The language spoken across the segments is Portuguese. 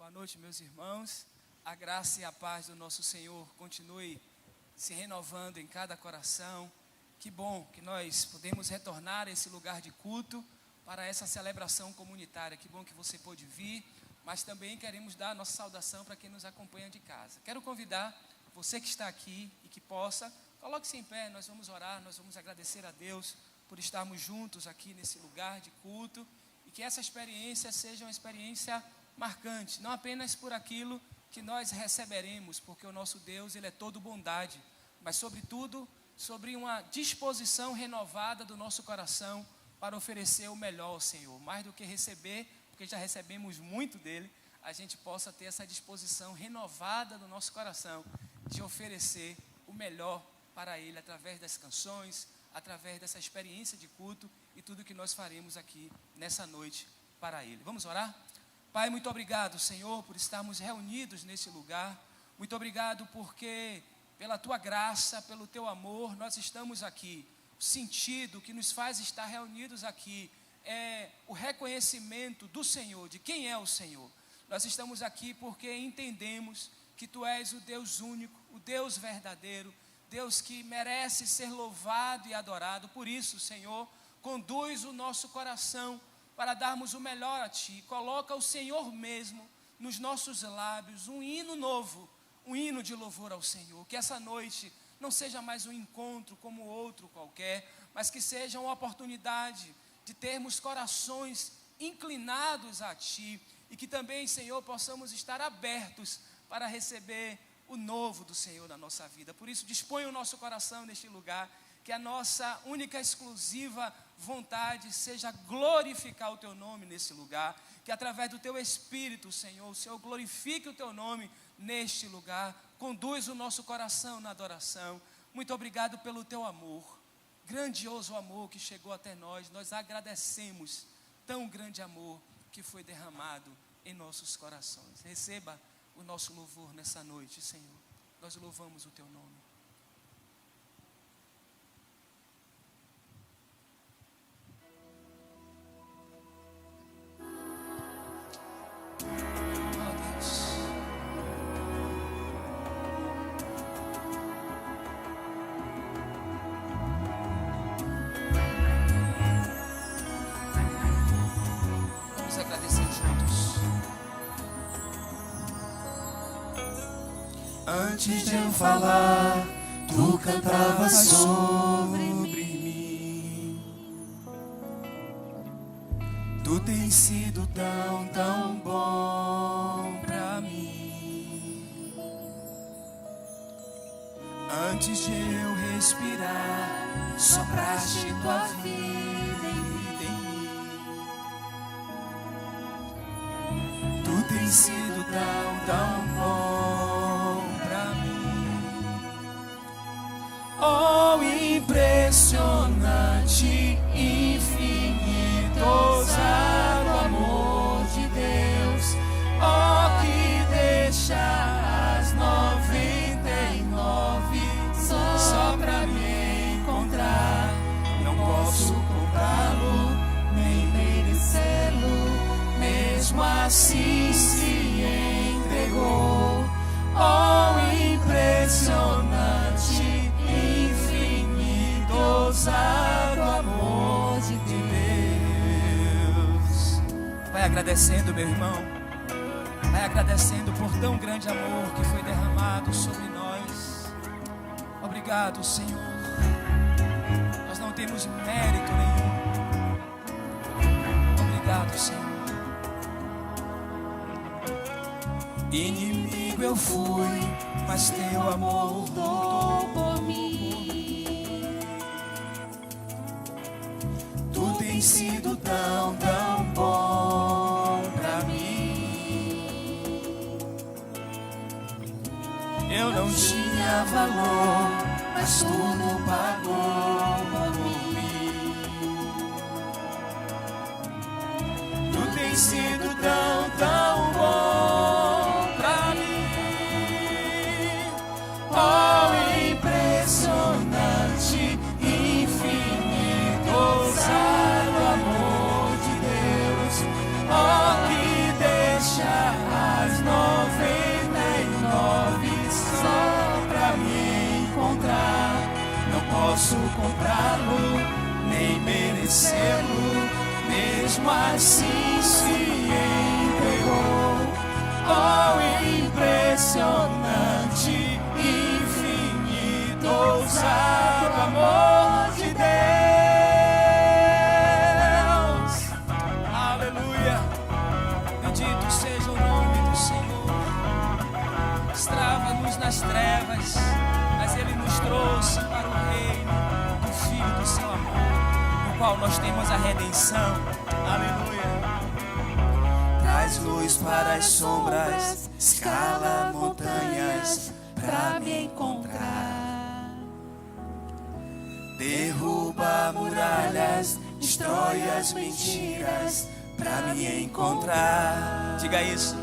Boa noite, meus irmãos. A graça e a paz do nosso Senhor continue se renovando em cada coração. Que bom que nós podemos retornar a esse lugar de culto para essa celebração comunitária. Que bom que você pôde vir, mas também queremos dar a nossa saudação para quem nos acompanha de casa. Quero convidar você que está aqui e que possa, coloque-se em pé, nós vamos orar, nós vamos agradecer a Deus por estarmos juntos aqui nesse lugar de culto e que essa experiência seja uma experiência marcante, não apenas por aquilo que nós receberemos, porque o nosso Deus, Ele é todo bondade, mas sobretudo, sobre uma disposição renovada do nosso coração para oferecer o melhor ao Senhor, mais do que receber, porque já recebemos muito dEle, a gente possa ter essa disposição renovada do nosso coração, de oferecer o melhor para Ele, através das canções, através dessa experiência de culto e tudo que nós faremos aqui nessa noite para Ele. Vamos orar? Pai, muito obrigado, Senhor, por estarmos reunidos nesse lugar. Muito obrigado porque, pela Tua graça, pelo Teu amor, nós estamos aqui. O sentido que nos faz estar reunidos aqui é o reconhecimento do Senhor, de quem é o Senhor. Nós estamos aqui porque entendemos que Tu és o Deus único, o Deus verdadeiro, Deus que merece ser louvado e adorado. Por isso, Senhor, conduz o nosso coração para darmos o melhor a Ti. Coloca o Senhor mesmo nos nossos lábios, um hino novo, um hino de louvor ao Senhor. Que essa noite não seja mais um encontro como outro qualquer, mas que seja uma oportunidade de termos corações inclinados a Ti e que também, Senhor, possamos estar abertos para receber o novo do Senhor na nossa vida. Por isso, dispõe o nosso coração neste lugar, que a nossa única exclusiva vontade seja glorificar o Teu nome nesse lugar, que através do Teu Espírito, Senhor, o Senhor glorifique o Teu nome neste lugar, conduz o nosso coração na adoração. Muito obrigado pelo Teu amor, grandioso amor que chegou até nós. Nós agradecemos tão grande amor que foi derramado em nossos corações. Receba o nosso louvor nessa noite, Senhor. Nós louvamos o Teu nome. Antes de eu falar, Tu cantavas sobre mim. Tu tens sido tão, tão bom pra mim. Antes de eu respirar, sopraste Tua vida em mim. Tu tens sido tão, tão bom. Oh, impressionante, infinito, ousado amor de Deus. Oh, que deixa as 99 só pra me encontrar. Não posso contá-lo, nem merecê-lo, mesmo assim se entregou. Oh, impressionante, ousado amor de Deus. Vai agradecendo, meu irmão. Vai agradecendo por tão grande amor que foi derramado sobre nós. Obrigado, Senhor. Nós não temos mérito nenhum. Obrigado, Senhor. Inimigo eu fui, mas Teu amor lutou por mim. Tu tens sido tão, tão bom pra mim. Eu não tinha valor, mas tudo pagou por mim. Tu tens sido tão, tão bom pra mim. Oh, impressionante, infinito, ousado amor de Deus. Oh, que deixa as assim se entregou. Oh, impressionante, infinito, ousado amor de Deus. Aleluia. Bendito seja o nome do Senhor. Estrava-nos nas trevas, mas Ele nos trouxe para o reino do Filho do seu amor, no qual nós temos a redenção. Aleluia. Traz luz para as sombras, escala montanhas pra me encontrar. Derruba muralhas, destrói as mentiras pra me encontrar. Diga isso.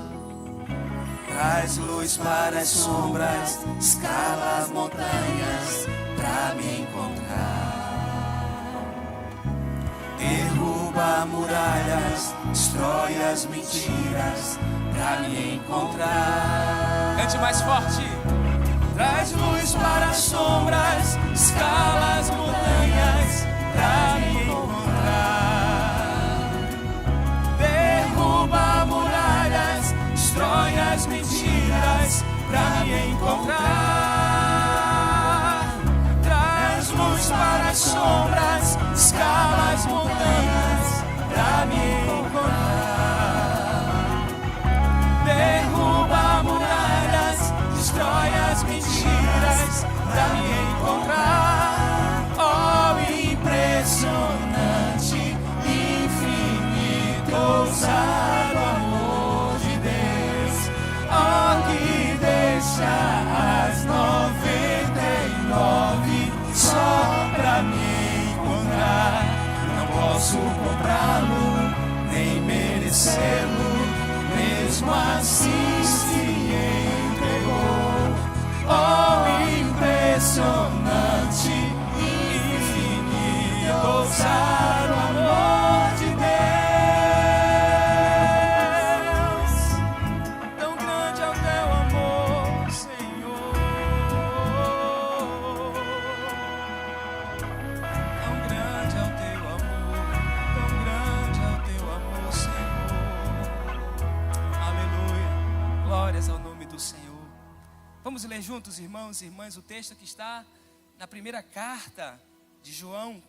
Traz luz para as sombras, escala as montanhas pra me encontrar. Derruba muralhas, destrói as mentiras pra me encontrar. Cante mais forte. Traz luz para as sombras, escala as montanhas pra me encontrar. Derruba muralhas, destrói as mentiras pra me encontrar. Traz luz para as sombras, escala as montanhas pra me encontrar. Derruba muralhas, destrói as mentiras pra me encontrar. Oh, impressionante, infinito, ousado amor de Deus. Oh, que deixa as 99 só pra me encontrar. Não posso comprá-lo, nem merecê-lo, mesmo assim se entregou. Oh, impressionante, infinito, ousado amor de Deus. Tão grande é o teu amor, Senhor. Tão grande é o teu amor, tão grande é o teu amor, Senhor. Aleluia. Glórias ao nome do Senhor. Vamos ler juntos, irmãos e irmãs, o texto que está na primeira carta de João,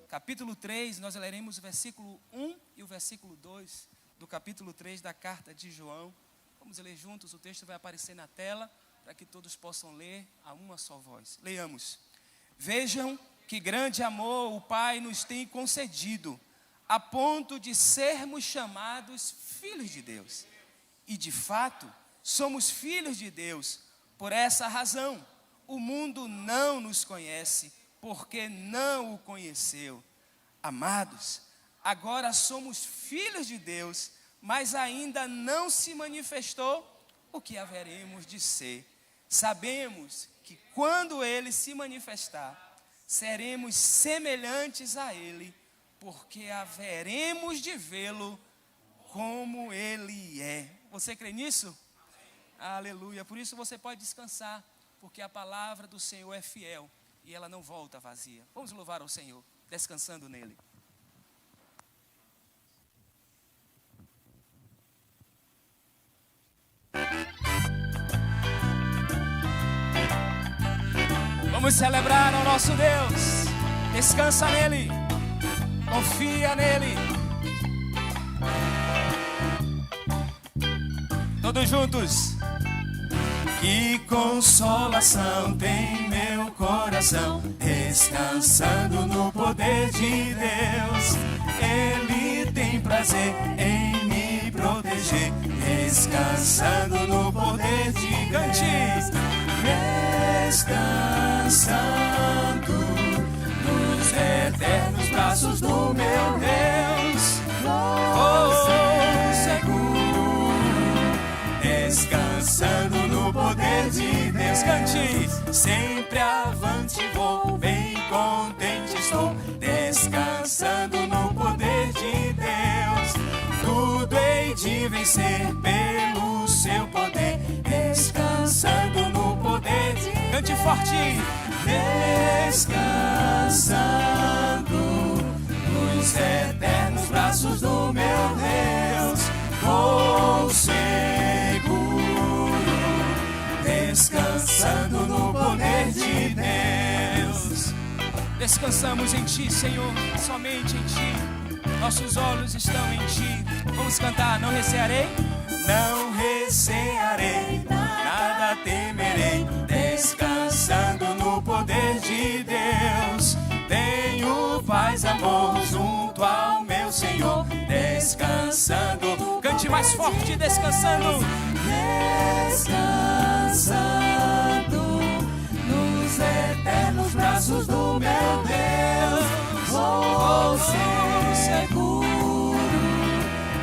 capítulo 3. Nós leremos o versículo 1 e o versículo 2 do capítulo 3 da carta de João. Vamos ler juntos, o texto vai aparecer na tela para que todos possam ler a uma só voz. Leiamos. Vejam que grande amor o Pai nos tem concedido, a ponto de sermos chamados filhos de Deus. E de fato, somos filhos de Deus. Por essa razão, o mundo não nos conhece, porque não o conheceu. Amados, agora somos filhos de Deus, mas ainda não se manifestou o que haveremos de ser. Sabemos que quando Ele se manifestar, seremos semelhantes a Ele, porque haveremos de vê-lo como Ele é. Você crê nisso? Aleluia. Por isso você pode descansar, porque a palavra do Senhor é fiel e ela não volta vazia. Vamos louvar ao Senhor, descansando nele. Vamos celebrar ao nosso Deus. Descansa nele, confia nele. Todos juntos. Que consolação tem meu coração, descansando no poder de Deus. Ele tem prazer em me proteger, descansando no poder de Deus. Descansando nos eternos braços do meu Deus. Seguro, descansando no poder de Deus. Cante, sempre avante vou, bem contente estou, descansando no poder de Deus. Tudo hei de vencer pelo seu poder, descansando no poder de Deus. Cante forte. Descansando nos nos eternos braços do meu Deus, vou seguro, descansando no poder de Deus. Descansamos em Ti, Senhor, somente em Ti. Nossos olhos estão em Ti. Vamos cantar, não recearei? Não recearei, nada temerei, descansando no poder de Deus. Tenho paz, amor, junto ao meu Senhor, descansando. Cante mais forte, descansando. Descansando nos eternos braços do meu Deus, vou seguro,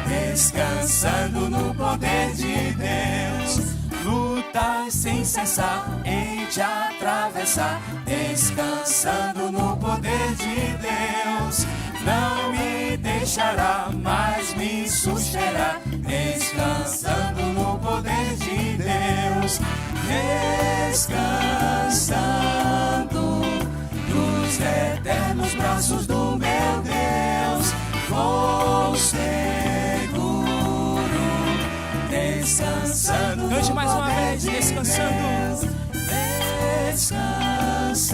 descansando no poder de Deus. Lutas sem cessar, hei de atravessar, descansando no poder de Deus. Não me deixará, mas me susterá, descansando no poder de Deus. Descansando nos eternos braços do meu Deus, vou seguro, descansando. Cante mais uma vez, descansando. Descansando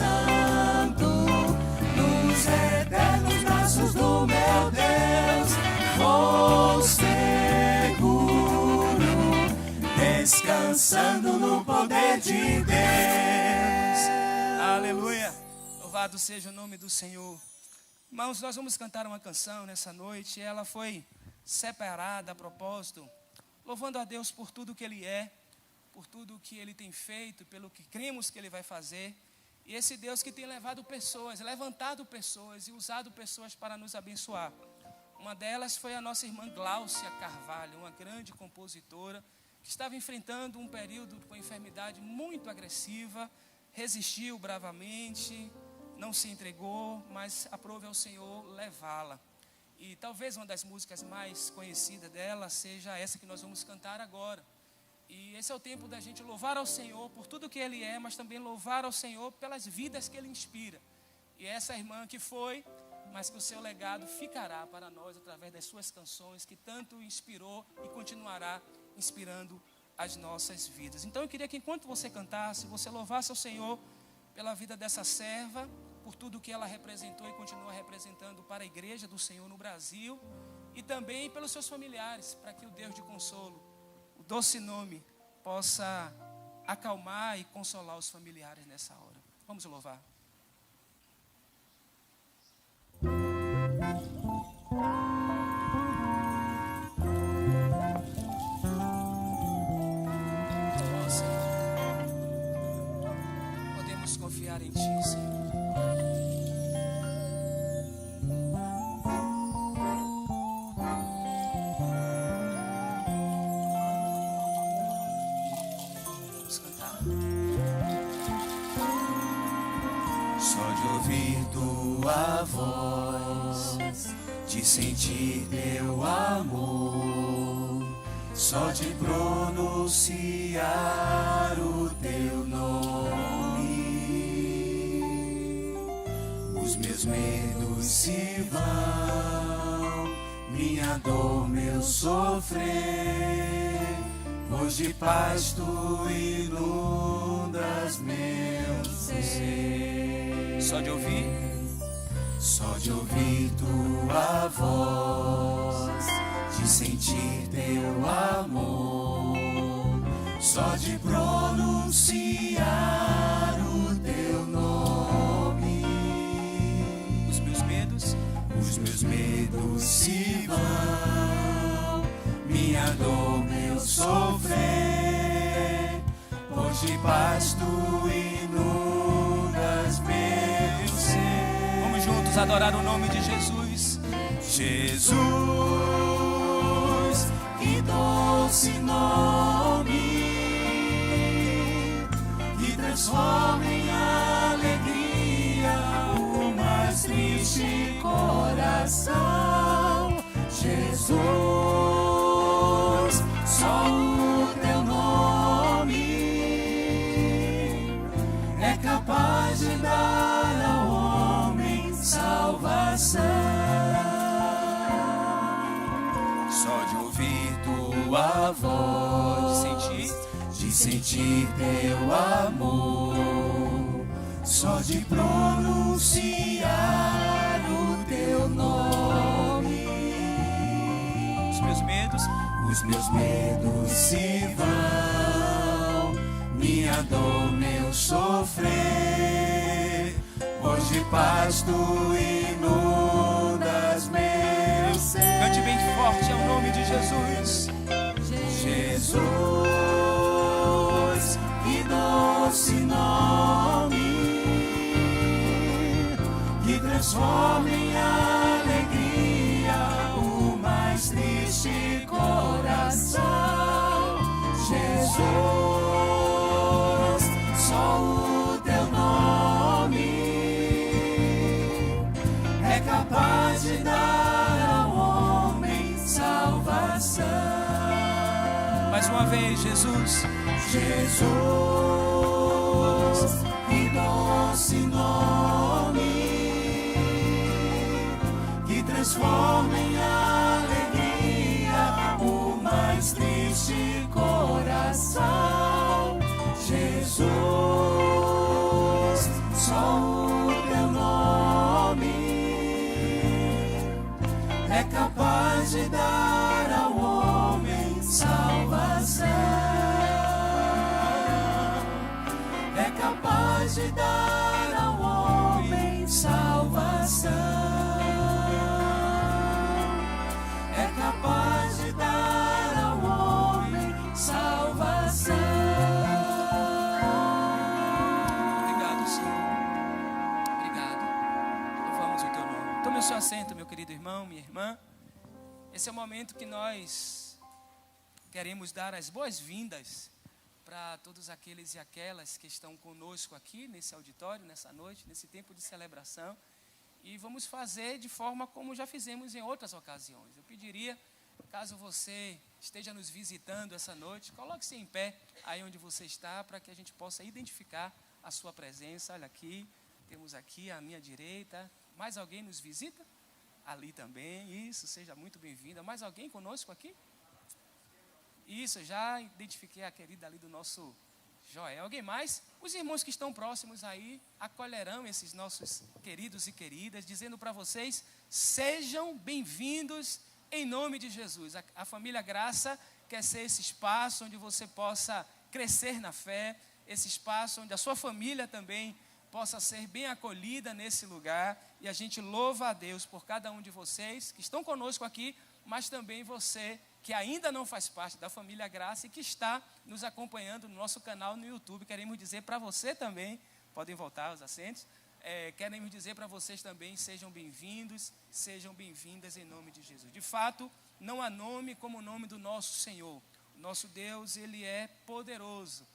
nos eternos braços do meu Deus, vou seguro, descansando no poder de Deus. Aleluia. Louvado seja o nome do Senhor. Irmãos, nós vamos cantar uma canção nessa noite. Ela foi separada a propósito, louvando a Deus por tudo que Ele é, por tudo que Ele tem feito, pelo que cremos que Ele vai fazer. E esse Deus que tem levado pessoas, levantado pessoas e usado pessoas para nos abençoar. Uma delas foi a nossa irmã Gláucia Carvalho, uma grande compositora, que estava enfrentando um período com enfermidade muito agressiva, resistiu bravamente, não se entregou, mas aprove ao Senhor levá-la. E talvez uma das músicas mais conhecidas dela seja essa que nós vamos cantar agora. E esse é o tempo da gente louvar ao Senhor por tudo que Ele é, mas também louvar ao Senhor pelas vidas que Ele inspira. E essa irmã que foi, mas que o seu legado ficará para nós através das suas canções, que tanto inspirou e continuará inspirando as nossas vidas. Então eu queria que enquanto você cantasse, você louvasse ao Senhor pela vida dessa serva, por tudo que ela representou e continua representando para a igreja do Senhor no Brasil, e também pelos seus familiares, para que o Deus de consolo, o doce nome, possa acalmar e consolar os familiares nessa hora. Vamos louvar. Oh, Senhor, podemos confiar em Ti, Senhor. Tua voz, de sentir teu amor, só de pronunciar o teu nome, os meus medos se vão, minha dor, meu sofrer, pois de paz tu inundas meu ser. Só de ouvir tua voz, de sentir teu amor, só de pronunciar o teu nome, os meus medos se vão, minha dor, meu sofrer, pois de paz tu inundas meu ser. Vamos juntos adorar o nome de Jesus. Jesus, que doce nome, que transforma em alegria o mais triste coração. Jesus, só o teu nome é capaz de dar ao homem salvação. tua voz, de sentir teu amor, só de pronunciar o teu nome. Os meus medos se vão, minha dor, meu sofrer, pois de paz tu inundas meu ser. Cante bem forte, é o nome de Jesus. Jesus, que doce nome, que transforma em alegria o mais triste coração. Jesus, só o teu nome é capaz de dar ao homem salvação. Mais uma vez, Jesus. Jesus, que doce nome, que transforma em alegria o mais triste coração. Jesus, só o teu nome é capaz de dar ao homem salvação. É capaz de dar ao homem salvação. É capaz de dar ao homem salvação. Obrigado, Senhor. Obrigado. Louvamos o teu nome. Tome o seu assento, meu querido irmão, minha irmã. Esse é o momento que nós queremos dar as boas-vindas para todos aqueles e aquelas que estão conosco aqui nesse auditório, nessa noite, nesse tempo de celebração. E vamos fazer de forma como já fizemos em outras ocasiões. Eu pediria, caso você esteja nos visitando essa noite, coloque-se em pé aí onde você está, para que a gente possa identificar a sua presença. Olha aqui, temos aqui à minha direita. Mais alguém nos visita? Ali também, isso, seja muito bem-vinda. Mais alguém conosco aqui? Isso, já identifiquei a querida ali do nosso Joel. Alguém mais? Os irmãos que estão próximos aí acolherão esses nossos queridos e queridas, dizendo para vocês, sejam bem-vindos em nome de Jesus. A família Graça quer ser esse espaço onde você possa crescer na fé, esse espaço onde a sua família também possa ser bem acolhida nesse lugar. E a gente louva a Deus por cada um de vocês que estão conosco aqui, mas também você que ainda não faz parte da família Graça e que está nos acompanhando no nosso canal no YouTube. Queremos dizer para você também, podem voltar os assentos, queremos dizer para vocês também, sejam bem-vindos, sejam bem-vindas em nome de Jesus. De fato, não há nome como o nome do nosso Senhor. O nosso Deus, Ele é poderoso,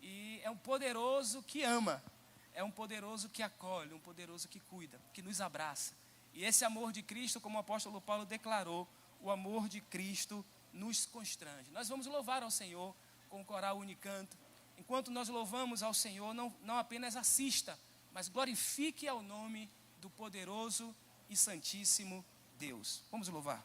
e é um poderoso que ama, é um poderoso que acolhe, um poderoso que cuida, que nos abraça. E esse amor de Cristo, como o apóstolo Paulo declarou, o amor de Cristo nos constrange. Nós vamos louvar ao Senhor com o coral Unicanto. Enquanto nós louvamos ao Senhor, não apenas assista, mas glorifique ao nome do poderoso e santíssimo Deus. Vamos louvar.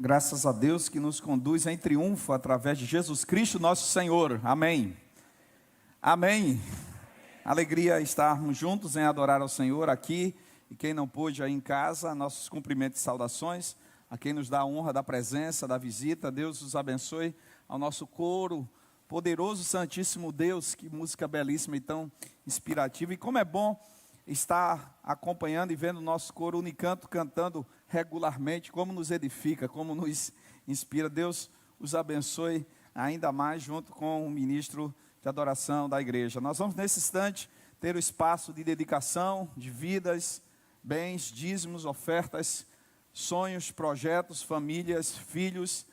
Graças a Deus que nos conduz em triunfo através de Jesus Cristo, nosso Senhor. Amém. Amém. Alegria estarmos juntos em adorar ao Senhor aqui. E quem não pôde aí em casa, nossos cumprimentos e saudações. A quem nos dá a honra da presença, da visita. Deus os abençoe. Ao nosso coro, poderoso Santíssimo Deus. Que música belíssima e tão inspirativa. E como é bom estar acompanhando e vendo o nosso coro Unicanto cantando regularmente, como nos edifica, como nos inspira. Deus os abençoe ainda mais junto com o ministro de adoração da igreja. Nós vamos nesse instante ter o espaço de dedicação de vidas, bens, dízimos, ofertas, sonhos, projetos, famílias, filhos.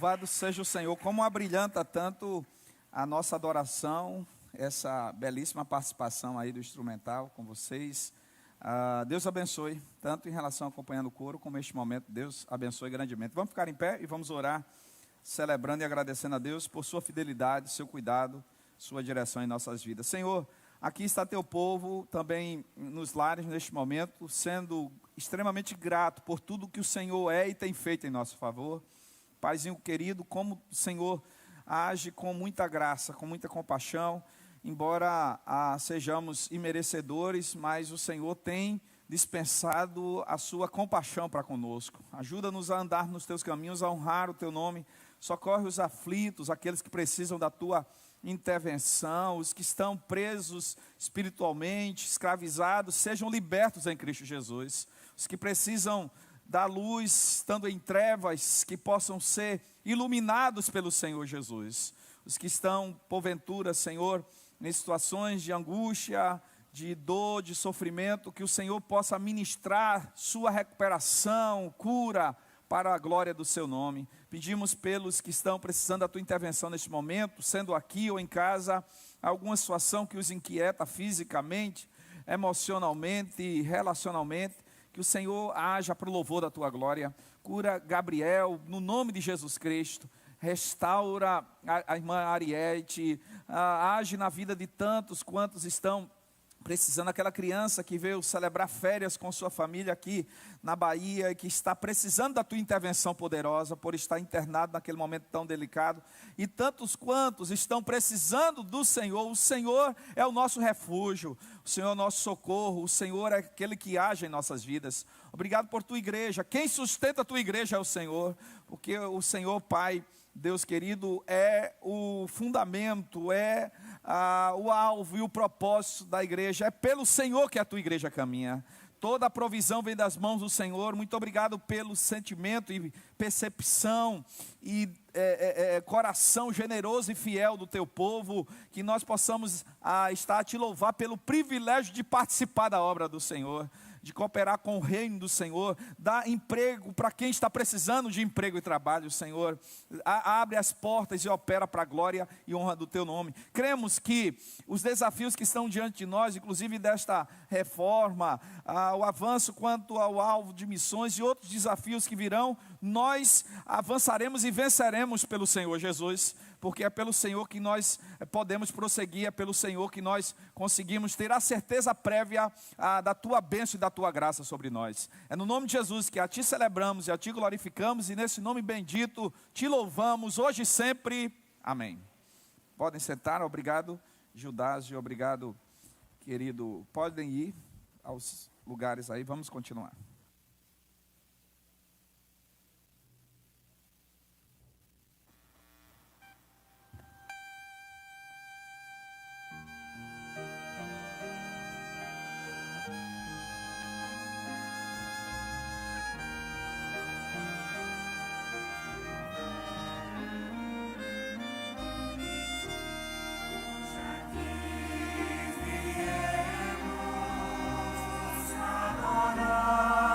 Louvado seja o Senhor, como abrilhanta tanto a nossa adoração, essa belíssima participação aí do instrumental com vocês. Deus abençoe, tanto em relação a acompanhando o coro, como este momento, Deus abençoe grandemente. Vamos ficar em pé e vamos orar, celebrando e agradecendo a Deus por sua fidelidade, seu cuidado, sua direção em nossas vidas. Senhor, aqui está teu povo também nos lares neste momento, sendo extremamente grato por tudo que o Senhor é e tem feito em nosso favor. Paizinho querido, como o Senhor age com muita graça, com muita compaixão, embora sejamos imerecedores, mas o Senhor tem dispensado a sua compaixão para conosco. Ajuda-nos a andar nos teus caminhos, a honrar o teu nome. Socorre os aflitos, aqueles que precisam da tua intervenção, os que estão presos espiritualmente, escravizados, sejam libertos em Cristo Jesus. Os que precisam da luz, estando em trevas, que possam ser iluminados pelo Senhor Jesus. Os que estão, porventura, Senhor, em situações de angústia, de dor, de sofrimento, que o Senhor possa ministrar sua recuperação, cura, para a glória do seu nome. Pedimos pelos que estão precisando da tua intervenção neste momento, sendo aqui ou em casa, alguma situação que os inquieta fisicamente, emocionalmente, relacionalmente, que o Senhor haja para o louvor da tua glória. Cura Gabriel, no nome de Jesus Cristo. Restaura a irmã Ariete, age na vida de tantos quantos estão precisando. Aquela criança que veio celebrar férias com sua família aqui na Bahia e que está precisando da tua intervenção poderosa por estar internado naquele momento tão delicado, e tantos quantos estão precisando do Senhor. O Senhor é o nosso refúgio, o Senhor é o nosso socorro, o Senhor é aquele que age em nossas vidas. Obrigado por tua igreja. Quem sustenta a tua igreja é o Senhor, porque o Senhor, Pai, Deus querido, é o fundamento, é o alvo e o propósito da igreja. É pelo Senhor que a tua igreja caminha. Toda a provisão vem das mãos do Senhor. Muito obrigado pelo sentimento e percepção e coração generoso e fiel do teu povo, que nós possamos estar a te louvar pelo privilégio de participar da obra do Senhor, de cooperar com o reino do Senhor, dar emprego para quem está precisando de emprego e trabalho. Senhor, abre as portas e opera para a glória e honra do teu nome. Cremos que os desafios que estão diante de nós, inclusive desta reforma, o avanço quanto ao alvo de missões e outros desafios que virão, nós avançaremos e venceremos pelo Senhor Jesus, porque é pelo Senhor que nós podemos prosseguir, é pelo Senhor que nós conseguimos ter a certeza prévia da tua bênção e da tua graça sobre nós. É no nome de Jesus que a ti celebramos e a ti glorificamos, e nesse nome bendito te louvamos hoje e sempre. Amém. Podem sentar. Obrigado, Judásio, obrigado, querido. Podem ir aos lugares aí, vamos continuar. Adorar.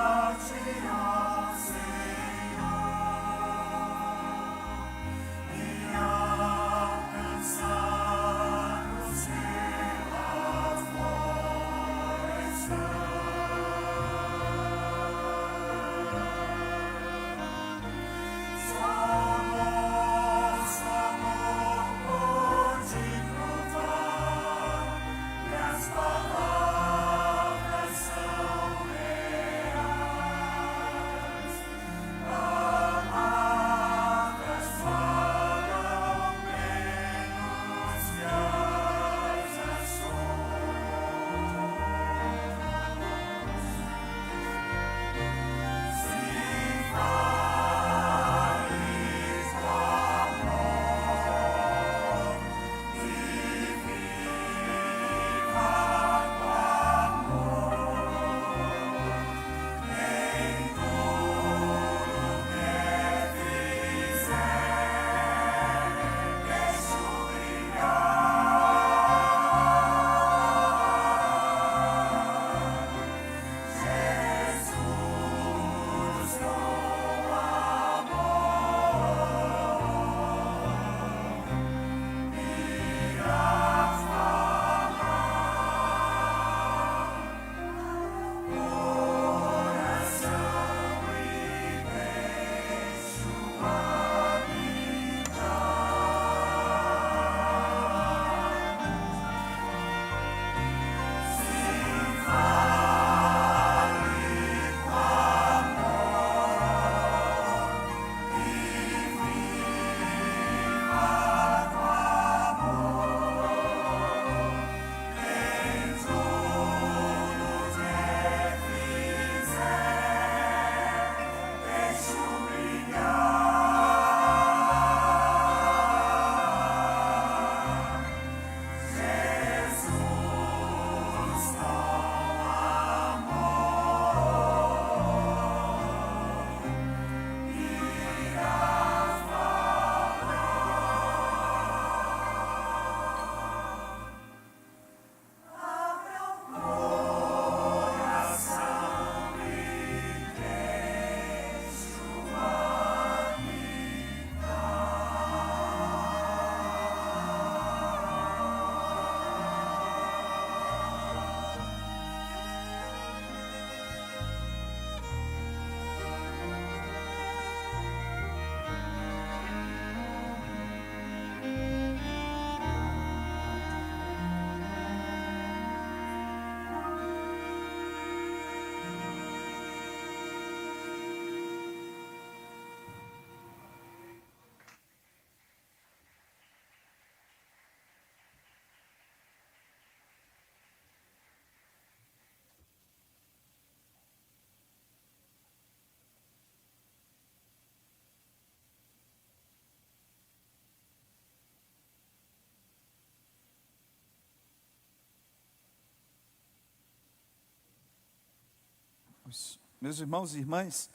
Meus irmãos e irmãs,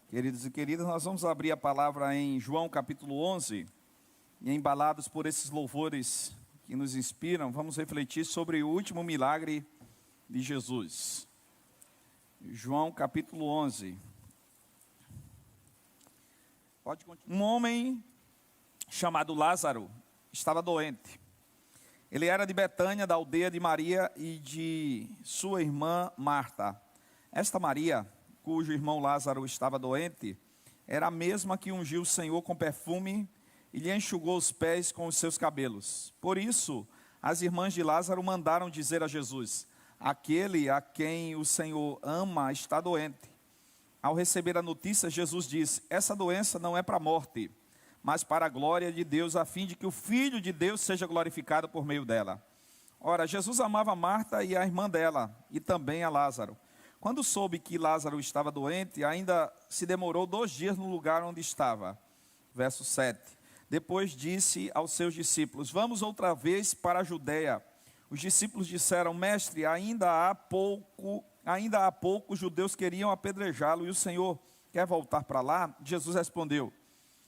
queridos e queridas, nós vamos abrir a palavra em João capítulo 11, e embalados por esses louvores que nos inspiram, vamos refletir sobre o último milagre de Jesus. João capítulo 11. Pode continuar. Um homem chamado Lázaro estava doente. Ele era de Betânia, da aldeia de Maria e de sua irmã Marta. Esta Maria, cujo irmão Lázaro estava doente, era a mesma que ungiu o Senhor com perfume e lhe enxugou os pés com os seus cabelos. Por isso, as irmãs de Lázaro mandaram dizer a Jesus: aquele a quem o Senhor ama está doente. Ao receber a notícia, Jesus disse: essa doença não é para a morte, mas para a glória de Deus, a fim de que o Filho de Deus seja glorificado por meio dela. Ora, Jesus amava Marta e a irmã dela, e também a Lázaro. Quando soube que Lázaro estava doente, ainda se demorou 2 dias no lugar onde estava. Verso 7. Depois disse aos seus discípulos: vamos outra vez para a Judeia. Os discípulos disseram: mestre, ainda há pouco os judeus queriam apedrejá-lo, e o Senhor quer voltar para lá? Jesus respondeu: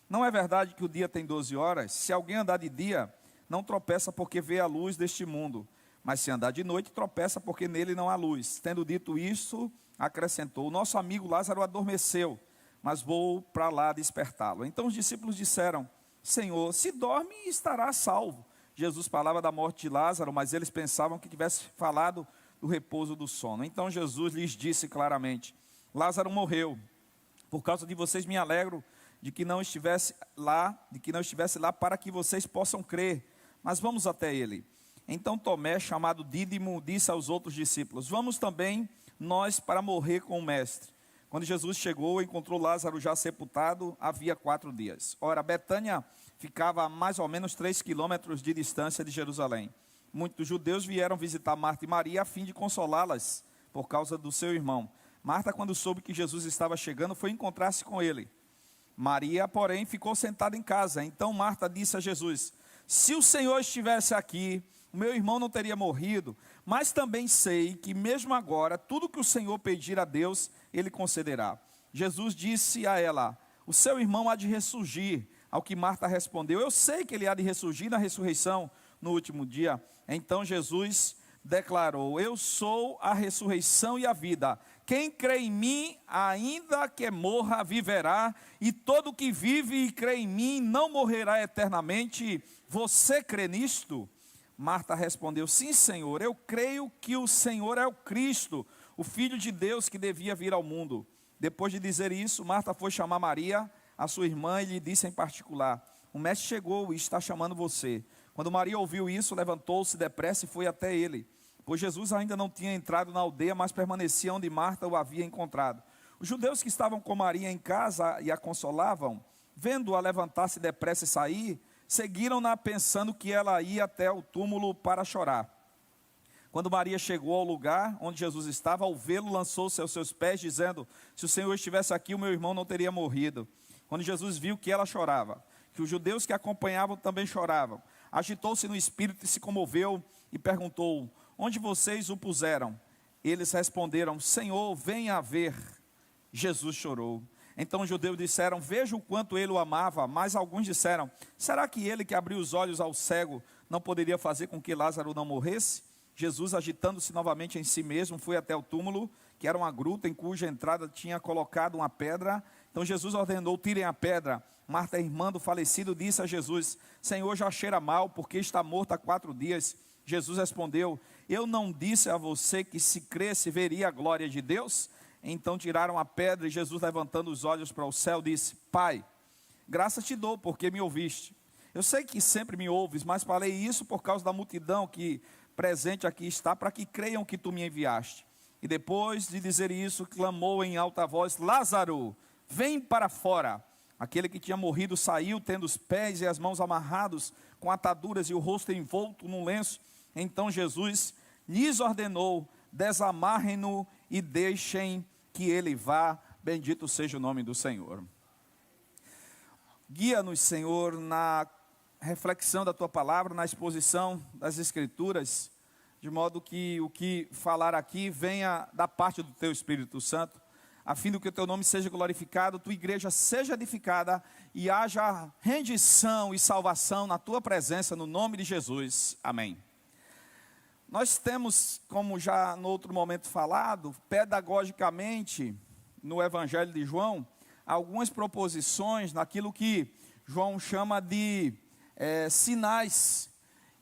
não é verdade que o dia tem 12 horas? Se alguém andar de dia, não tropeça porque vê a luz deste mundo. Mas se andar de noite, tropeça porque nele não há luz. Tendo dito isso, acrescentou: o nosso amigo Lázaro adormeceu, mas vou para lá despertá-lo. Então os discípulos disseram: Senhor, se dorme, estará salvo. Jesus falava da morte de Lázaro, mas eles pensavam que tivesse falado do repouso do sono. Então Jesus lhes disse claramente: Lázaro morreu. Por causa de vocês me alegro de que não estivesse lá para que vocês possam crer. Mas vamos até ele. Então Tomé, chamado Dídimo, disse aos outros discípulos: vamos também nós para morrer com o mestre. Quando Jesus chegou, encontrou Lázaro já sepultado, havia 4 dias. Ora, Betânia ficava a mais ou menos 3 quilômetros de distância de Jerusalém. Muitos judeus vieram visitar Marta e Maria a fim de consolá-las por causa do seu irmão. Marta, quando soube que Jesus estava chegando, foi encontrar-se com ele. Maria, porém, ficou sentada em casa. Então Marta disse a Jesus: se o Senhor estivesse aqui, o meu irmão não teria morrido. Mas também sei que mesmo agora, tudo que o Senhor pedir a Deus, Ele concederá. Jesus disse a ela: o seu irmão há de ressurgir. Ao que Marta respondeu: eu sei que ele há de ressurgir na ressurreição no último dia. Então Jesus declarou: eu sou a ressurreição e a vida. Quem crê em mim, ainda que morra, viverá, e todo que vive e crê em mim não morrerá eternamente. Você crê nisto? Marta respondeu: sim, Senhor, eu creio que o Senhor é o Cristo, o Filho de Deus que devia vir ao mundo. Depois de dizer isso, Marta foi chamar Maria, a sua irmã, e lhe disse em particular: o mestre chegou e está chamando você. Quando Maria ouviu isso, levantou-se depressa e foi até ele. Pois Jesus ainda não tinha entrado na aldeia, mas permanecia onde Marta o havia encontrado. Os judeus que estavam com Maria em casa e a consolavam, vendo-a levantar-se depressa e sair, seguiram-na pensando que ela ia até o túmulo para chorar. Quando Maria chegou ao lugar onde Jesus estava, ao vê-lo, lançou-se aos seus pés, dizendo: se o Senhor estivesse aqui, o meu irmão não teria morrido. Quando Jesus viu que ela chorava, que os judeus que a acompanhavam também choravam, agitou-se no espírito e se comoveu e perguntou: onde vocês o puseram? Eles responderam: Senhor, venha ver. Jesus chorou. Então os judeus disseram: veja o quanto ele o amava. Mas alguns disseram: será que ele que abriu os olhos ao cego não poderia fazer com que Lázaro não morresse? Jesus, agitando-se novamente em si mesmo, foi até o túmulo, que era uma gruta em cuja entrada tinha colocado uma pedra. Então Jesus ordenou: tirem a pedra. Marta, irmã do falecido, disse a Jesus: Senhor, já cheira mal, porque está morto há 4 dias. Jesus respondeu: eu não disse a você que se cresce veria a glória de Deus? Então tiraram a pedra, e Jesus, levantando os olhos para o céu, disse: Pai, graças te dou porque me ouviste. Eu sei que sempre me ouves, mas falei isso por causa da multidão que presente aqui está, para que creiam que tu me enviaste. E depois de dizer isso, clamou em alta voz: Lázaro, vem para fora. Aquele que tinha morrido saiu, tendo os pés e as mãos amarrados com ataduras e o rosto envolto num lenço. Então Jesus lhes ordenou: desamarrem-no e deixem que ele vá. Bendito seja o nome do Senhor. Guia-nos, Senhor, na reflexão da Tua palavra, na exposição das Escrituras, de modo que o que falar aqui venha da parte do Teu Espírito Santo, a fim de que o teu nome seja glorificado, tua igreja seja edificada e haja rendição e salvação na tua presença, no nome de Jesus. Amém. Nós temos, como já no outro momento falado, pedagogicamente, no Evangelho de João, algumas proposições naquilo que João chama de sinais.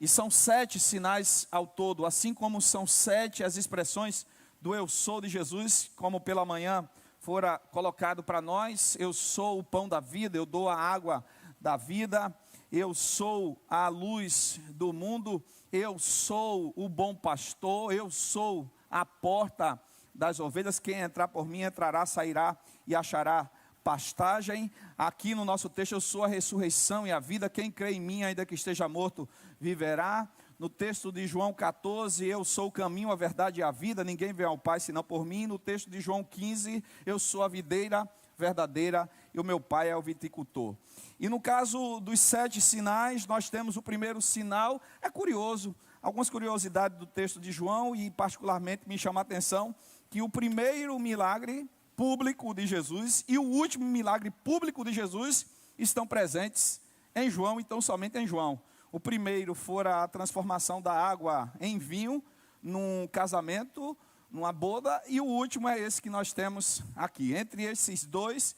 E são 7 sinais ao todo, assim como são 7 as expressões do eu sou de Jesus, como pela manhã fora colocado para nós: eu sou o pão da vida, eu dou a água da vida, eu sou a luz do mundo, eu sou o bom pastor, eu sou a porta das ovelhas, quem entrar por mim entrará, sairá e achará pastagem. Aqui no nosso texto, eu sou a ressurreição e a vida, quem crê em mim, ainda que esteja morto, viverá. No texto de João 14, eu sou o caminho, a verdade e a vida, ninguém vem ao Pai senão por mim. No texto de João 15, eu sou a videira verdadeira e o meu Pai é o viticultor. E no caso dos 7 sinais, nós temos o primeiro sinal. É curioso, algumas curiosidades do texto de João, e particularmente me chama a atenção que o primeiro milagre público de Jesus e o último milagre público de Jesus estão presentes em João, então somente em João. O primeiro fora a transformação da água em vinho, num casamento, numa boda, e o último é esse que nós temos aqui. Entre esses dois,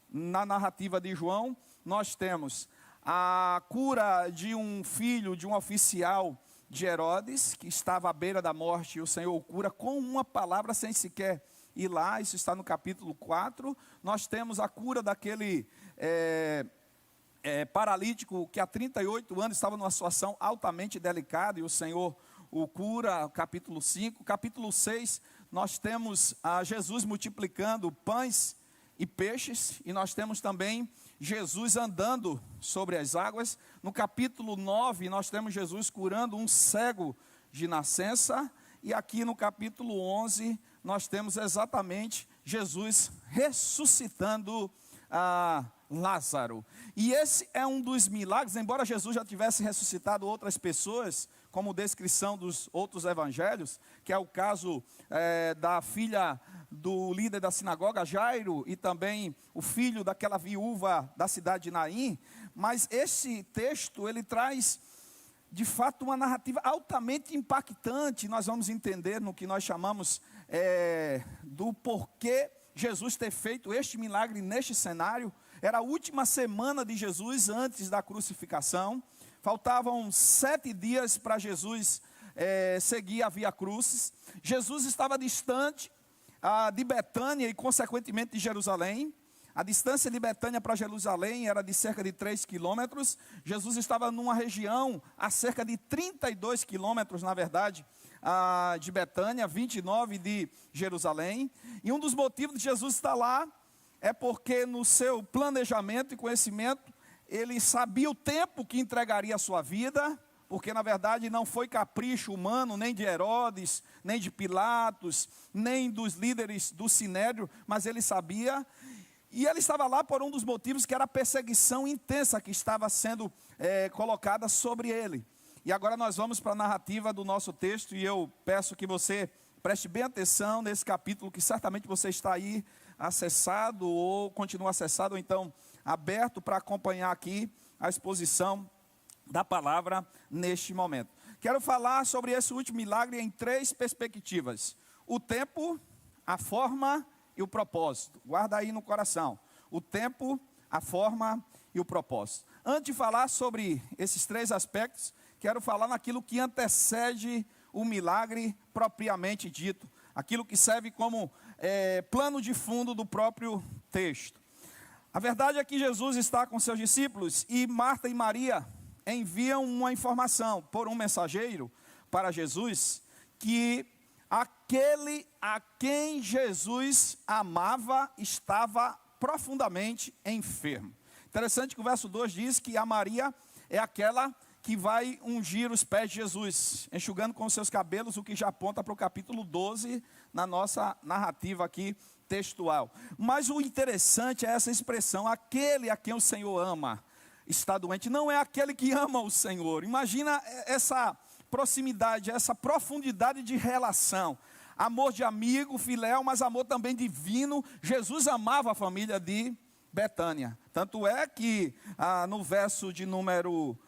na narrativa de João, nós temos a cura de um filho de um oficial de Herodes, que estava à beira da morte, e o Senhor o cura com uma palavra, sem sequer ir lá. Isso está no capítulo 4. Nós temos a cura daquele paralítico que há 38 anos estava numa situação altamente delicada, e o Senhor o cura, capítulo 5. Capítulo 6, nós temos a Jesus multiplicando pães e peixes, e nós temos também Jesus andando sobre as águas. No capítulo 9, nós temos Jesus curando um cego de nascença, e aqui no capítulo 11, nós temos exatamente Jesus ressuscitando Lázaro. E esse é um dos milagres, embora Jesus já tivesse ressuscitado outras pessoas, como descrição dos outros evangelhos, que é o caso da filha do líder da sinagoga, Jairo, e também o filho daquela viúva da cidade de Naim. Mas esse texto, ele traz, de fato, uma narrativa altamente impactante. Nós vamos entender no que nós chamamos do porquê Jesus ter feito este milagre neste cenário. Era a última semana de Jesus antes da crucificação. Faltavam 7 dias para Jesus seguir a Via Crucis. Jesus estava distante de Betânia e, consequentemente, de Jerusalém. A distância de Betânia para Jerusalém era de cerca de 3 quilômetros. Jesus estava numa região a cerca de 32 quilômetros, na verdade, de Betânia, 29 de Jerusalém. E um dos motivos de Jesus estar lá é porque no seu planejamento e conhecimento, ele sabia o tempo que entregaria a sua vida, porque na verdade não foi capricho humano, nem de Herodes, nem de Pilatos, nem dos líderes do Sinédrio, mas ele sabia. E ele estava lá por um dos motivos, que era a perseguição intensa que estava sendo colocada sobre ele. E agora nós vamos para a narrativa do nosso texto, e eu peço que você preste bem atenção nesse capítulo, que certamente você está aí acessado, ou continua acessado, ou então aberto para acompanhar aqui a exposição da palavra neste momento. Quero falar sobre esse último milagre em 3 perspectivas: o tempo, a forma e o propósito. Guarda aí no coração: o tempo, a forma e o propósito. Antes de falar sobre esses 3 aspectos, quero falar naquilo que antecede o milagre propriamente dito, aquilo que serve como plano de fundo do próprio texto. A verdade é que Jesus está com seus discípulos, e Marta e Maria enviam uma informação por um mensageiro para Jesus, que aquele a quem Jesus amava estava profundamente enfermo. Interessante que o verso 2 diz que a Maria é aquela que vai ungir os pés de Jesus, enxugando com seus cabelos, o que já aponta para o capítulo 12, na nossa narrativa aqui textual. Mas o interessante é essa expressão: aquele a quem o Senhor ama está doente. Não é aquele que ama o Senhor. Imagina essa proximidade, essa profundidade de relação. amor de amigo, filéu, mas amor também divino. Jesus amava a família de Betânia. Tanto é que no verso de número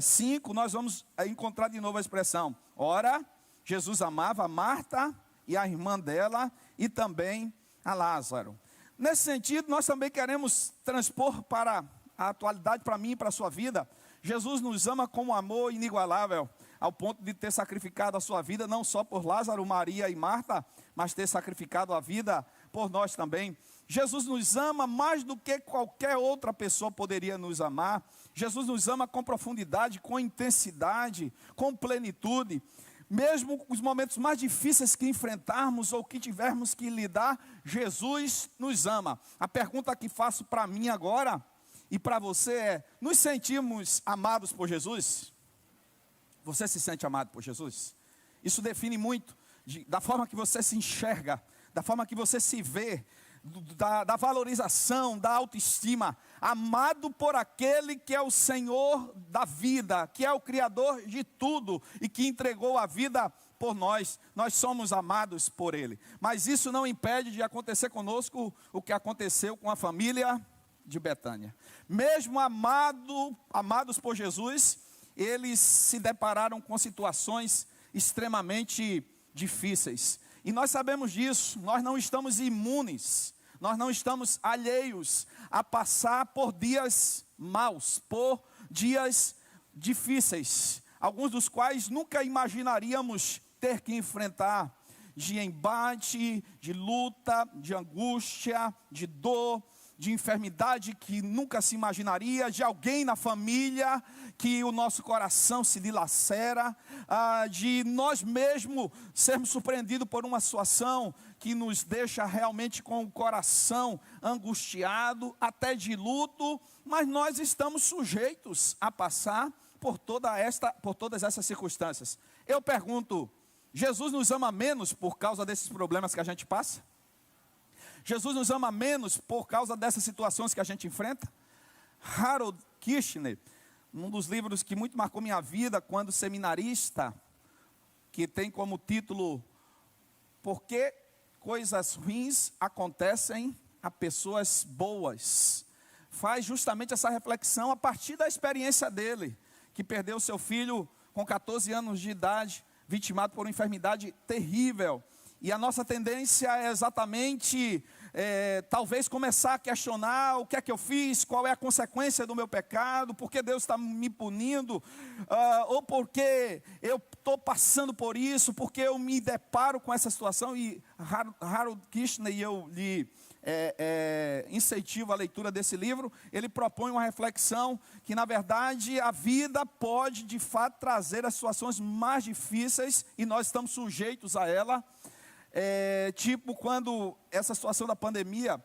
5, nós vamos encontrar de novo a expressão: ora, Jesus amava a Marta e a irmã dela e também a Lázaro. Nesse sentido, nós também queremos transpor para a atualidade, para mim e para a sua vida. Jesus nos ama com um amor inigualável, ao ponto de ter sacrificado a sua vida, não só por Lázaro, Maria e Marta, mas ter sacrificado a vida por nós também. Jesus nos ama mais do que qualquer outra pessoa poderia nos amar. Jesus nos ama com profundidade, com intensidade, com plenitude. Mesmo os momentos mais difíceis que enfrentarmos ou que tivermos que lidar, Jesus nos ama. A pergunta que faço para mim agora e para você é: nos sentimos amados por Jesus? Você se sente amado por Jesus? Isso define muito da forma que você se enxerga, da forma que você se vê, da valorização, da autoestima. Amado por aquele que é o Senhor da vida, que é o Criador de tudo e que entregou a vida por nós. Nós somos amados por Ele. Mas isso não impede de acontecer conosco o que aconteceu com a família de Betânia. Mesmo amados por Jesus, eles se depararam com situações extremamente difíceis. E nós sabemos disso, nós não estamos imunes, nós não estamos alheios a passar por dias maus, por dias difíceis, alguns dos quais nunca imaginaríamos ter que enfrentar, de embate, de luta, de angústia, de dor, de enfermidade que nunca se imaginaria, de alguém na família que o nosso coração se dilacera, de nós mesmos sermos surpreendidos por uma situação que nos deixa realmente com o coração angustiado, até de luto, mas nós estamos sujeitos a passar por todas essas circunstâncias. Eu pergunto: Jesus nos ama menos por causa desses problemas que a gente passa? Jesus nos ama menos por causa dessas situações que a gente enfrenta? Harold Kirchner, num dos livros que muito marcou minha vida quando seminarista, que tem como título Por que coisas ruins acontecem a pessoas boas, faz justamente essa reflexão a partir da experiência dele, que perdeu seu filho com 14 anos de idade, vitimado por uma enfermidade terrível. E a nossa tendência é exatamente, talvez começar a questionar o que é que eu fiz, qual é a consequência do meu pecado, por que Deus está me punindo, ou porque eu estou passando por isso, porque eu me deparo com essa situação. E Harold Kirchner, e eu lhe incentivo a leitura desse livro, ele propõe uma reflexão que, na verdade, a vida pode, de fato, trazer as situações mais difíceis e nós estamos sujeitos a ela. Tipo quando essa situação da pandemia,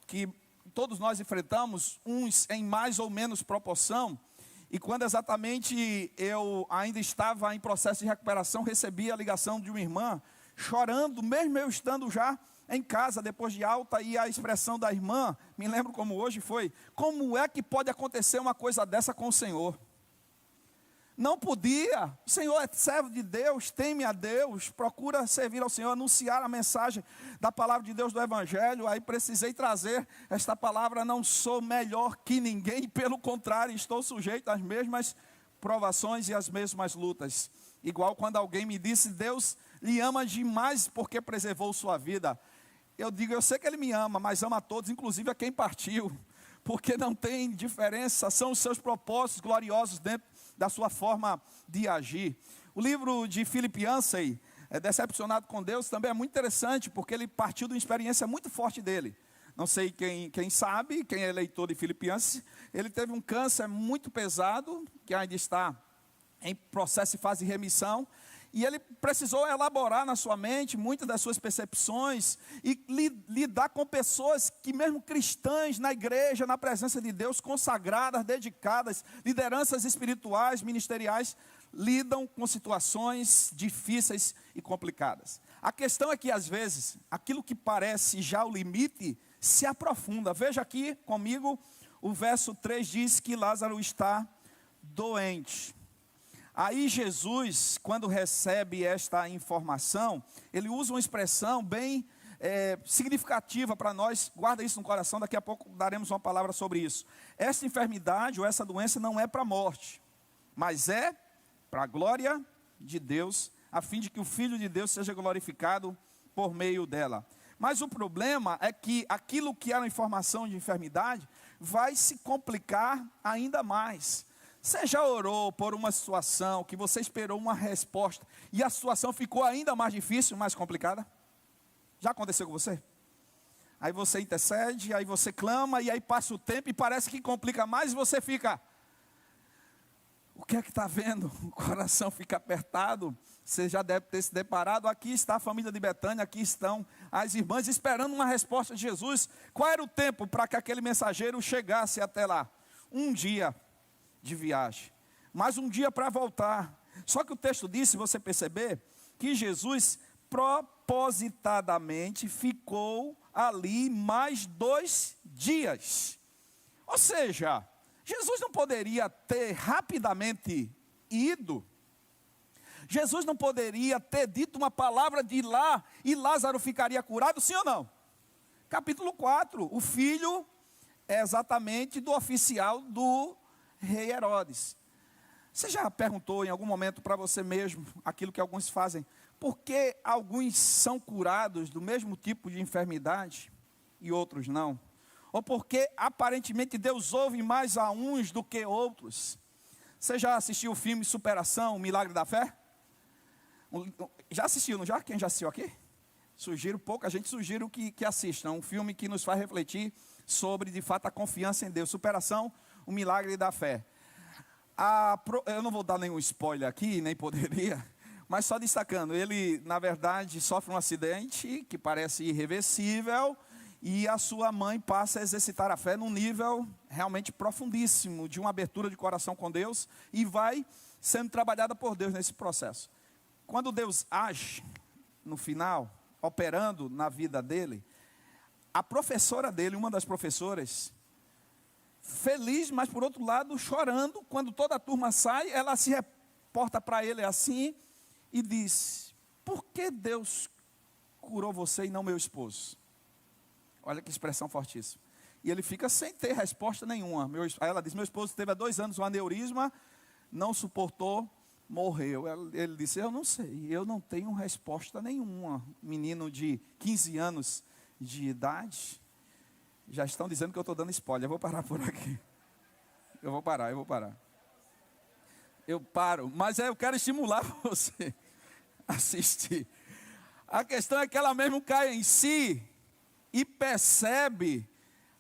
que todos nós enfrentamos, uns em mais ou menos proporção, e quando exatamente eu ainda estava em processo de recuperação, recebi a ligação de uma irmã, chorando, mesmo eu estando já em casa, depois de alta, e a expressão da irmã, me lembro como hoje foi: como é que pode acontecer uma coisa dessa com o Senhor? Não podia. O Senhor é servo de Deus, teme a Deus, procura servir ao Senhor, anunciar a mensagem da palavra de Deus, do Evangelho. Aí precisei trazer esta palavra: não sou melhor que ninguém, pelo contrário, estou sujeito às mesmas provações e às mesmas lutas. Igual quando alguém me disse: Deus lhe ama demais porque preservou sua vida. Eu digo: eu sei que Ele me ama, mas ama a todos, inclusive a quem partiu, porque não tem diferença, são os seus propósitos gloriosos dentro da sua forma de agir. O livro de Philip Yancey, Decepcionado com Deus, também é muito interessante, porque ele partiu de uma experiência muito forte dele. Não sei quem sabe, quem é leitor de Philip Yancey, ele teve um câncer muito pesado, que ainda está em processo e fase de remissão, e ele precisou elaborar na sua mente muitas das suas percepções e lidar com pessoas que, mesmo cristãs, na igreja, na presença de Deus, consagradas, dedicadas, lideranças espirituais, ministeriais, lidam com situações difíceis e complicadas. A questão é que, às vezes, aquilo que parece já o limite se aprofunda. Veja aqui comigo, o verso 3 diz que Lázaro está doente. Aí Jesus, quando recebe esta informação, ele usa uma expressão bem significativa para nós. Guarda isso no coração, daqui a pouco daremos uma palavra sobre isso. Essa enfermidade ou essa doença não é para a morte, mas é para a glória de Deus, a fim de que o Filho de Deus seja glorificado por meio dela. Mas o problema é que aquilo que era informação de enfermidade vai se complicar ainda mais. Você já orou por uma situação que você esperou uma resposta e a situação ficou ainda mais difícil, mais complicada? Já aconteceu com você? Aí você intercede, aí você clama, e aí passa o tempo e parece que complica mais e você fica... O que é que está vendo? O coração fica apertado. Você já deve ter se deparado. Aqui está a família de Betânia, aqui estão as irmãs esperando uma resposta de Jesus. Qual era o tempo para que aquele mensageiro chegasse até lá? Um dia de viagem, mais um dia para voltar. Só que o texto diz, se você perceber, que Jesus propositadamente ficou ali mais 2 dias. Ou seja, Jesus não poderia ter rapidamente ido. Jesus não poderia ter dito uma palavra de lá e Lázaro ficaria curado, sim ou não? Capítulo 4, o filho é exatamente do oficial do rei Herodes. Você já perguntou em algum momento para você mesmo, aquilo que alguns fazem, por que alguns são curados do mesmo tipo de enfermidade e outros não? Ou porque aparentemente Deus ouve mais a uns do que outros? Você já assistiu o filme Superação, o Milagre da Fé? Já assistiu, não já? Quem já assistiu aqui? Sugiro pouca gente, sugiro que assistam. Um filme que nos faz refletir sobre, de fato, a confiança em Deus. Superação, o Milagre da Fé. Eu não vou dar nenhum spoiler aqui, nem poderia, mas só destacando, ele, na verdade, sofre um acidente que parece irreversível, e a sua mãe passa a exercitar a fé num nível realmente profundíssimo, de uma abertura de coração com Deus, e vai sendo trabalhada por Deus nesse processo. Quando Deus age, no final, operando na vida dele, a professora dele, uma das professoras, feliz, mas por outro lado chorando, quando toda a turma sai, ela se reporta para ele assim, e diz: por que Deus curou você e não meu esposo? Olha que expressão fortíssima. E ele fica sem ter resposta nenhuma. Aí ela diz: meu esposo teve há 2 anos um aneurisma, não suportou, morreu. Ele disse: eu não sei, eu não tenho resposta nenhuma. Menino de 15 anos de idade. Já estão dizendo que eu estou dando spoiler. Eu vou parar por aqui. Eu vou parar. Eu paro, mas eu quero estimular você a assistir. A questão é que ela mesmo cai em si e percebe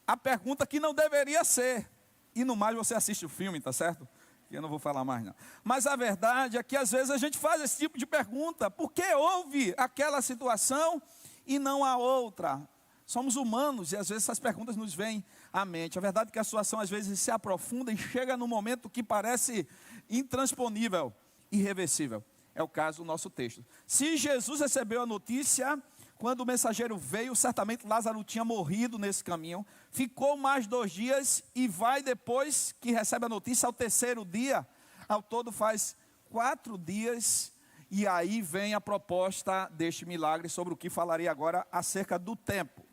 a pergunta que não deveria ser. E no mais você assiste o filme, tá certo? Eu não vou falar mais não. Mas a verdade é que às vezes a gente faz esse tipo de pergunta: por que houve aquela situação e não a outra? Somos humanos e às vezes essas perguntas nos vêm à mente. A verdade é que a situação às vezes se aprofunda e chega num momento que parece intransponível, irreversível. É o caso do nosso texto. Se Jesus recebeu a notícia, quando o mensageiro veio, certamente Lázaro tinha morrido nesse caminho. Ficou mais 2 dias e vai, depois que recebe a notícia, ao 3º dia. Ao todo faz 4 dias. E aí vem a proposta deste milagre, sobre o que falarei agora acerca do tempo.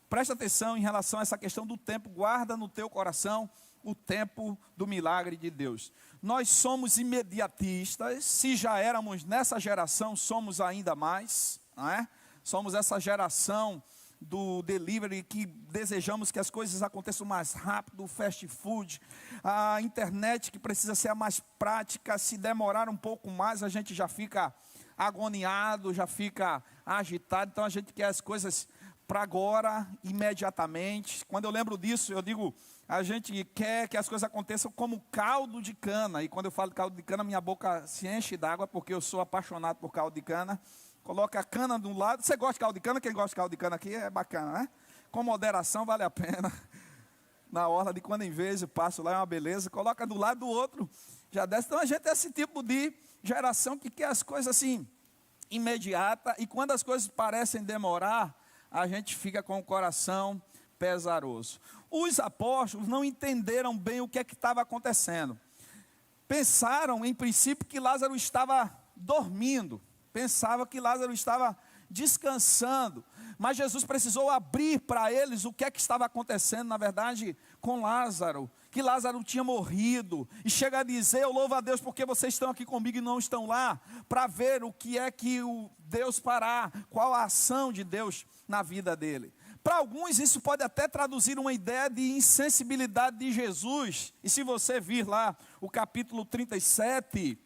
Presta atenção em relação a essa questão do tempo. Guarda no teu coração o tempo do milagre de Deus. Nós somos imediatistas. Se já éramos nessa geração, somos ainda mais, não é? Somos essa geração do delivery, que desejamos que as coisas aconteçam mais rápido, o fast food, a internet que precisa ser a mais prática. Se demorar um pouco mais, a gente já fica agoniado, já fica agitado. Então a gente quer as coisas para agora, imediatamente. Quando eu lembro disso, eu digo, a gente quer que as coisas aconteçam como caldo de cana. E quando eu falo de caldo de cana, minha boca se enche d'água, porque eu sou apaixonado por caldo de cana. Coloca a cana de um lado. Você gosta de caldo de cana? Quem gosta de caldo de cana aqui é bacana, né? Com moderação, vale a pena. Na orla de quando em vez, eu passo lá, é uma beleza. Coloca do lado do outro, já desce. Então a gente é esse tipo de geração que quer as coisas assim, imediata. E quando as coisas parecem demorar, a gente fica com o coração pesaroso. Os apóstolos não entenderam bem o que é que estava acontecendo. pensaram, em princípio, que Lázaro estava dormindo, pensava que Lázaro estava descansando, mas Jesus precisou abrir para eles o que é que estava acontecendo, na verdade, com Lázaro, que Lázaro tinha morrido, e chega a dizer: eu louvo a Deus porque vocês estão aqui comigo e não estão lá, para ver o que é que o Deus fará, qual a ação de Deus na vida dele. Para alguns isso pode até traduzir uma ideia de insensibilidade de Jesus, e se você vir lá o capítulo 37,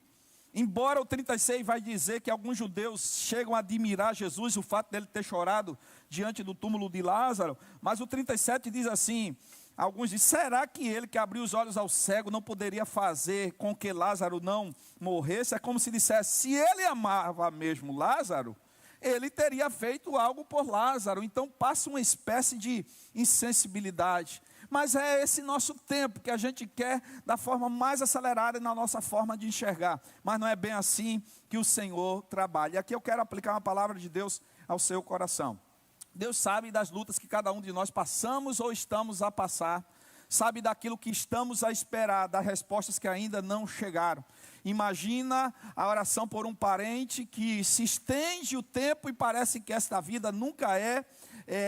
embora o 36 vai dizer que alguns judeus chegam a admirar Jesus, o fato dele ter chorado diante do túmulo de Lázaro, mas o 37 diz assim, alguns dizem: será que ele que abriu os olhos ao cego não poderia fazer com que Lázaro não morresse? É como se dissesse, se ele amava mesmo Lázaro, ele teria feito algo por Lázaro. Então passa uma espécie de insensibilidade. Mas é esse nosso tempo que a gente quer da forma mais acelerada na nossa forma de enxergar. Mas não é bem assim que o Senhor trabalha. E aqui eu quero aplicar uma palavra de Deus ao seu coração. Deus sabe das lutas que cada um de nós passamos ou estamos a passar. Sabe daquilo que estamos a esperar, das respostas que ainda não chegaram. Imagina a oração por um parente que se estende o tempo e parece que esta vida nunca é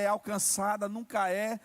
alcançada, nunca é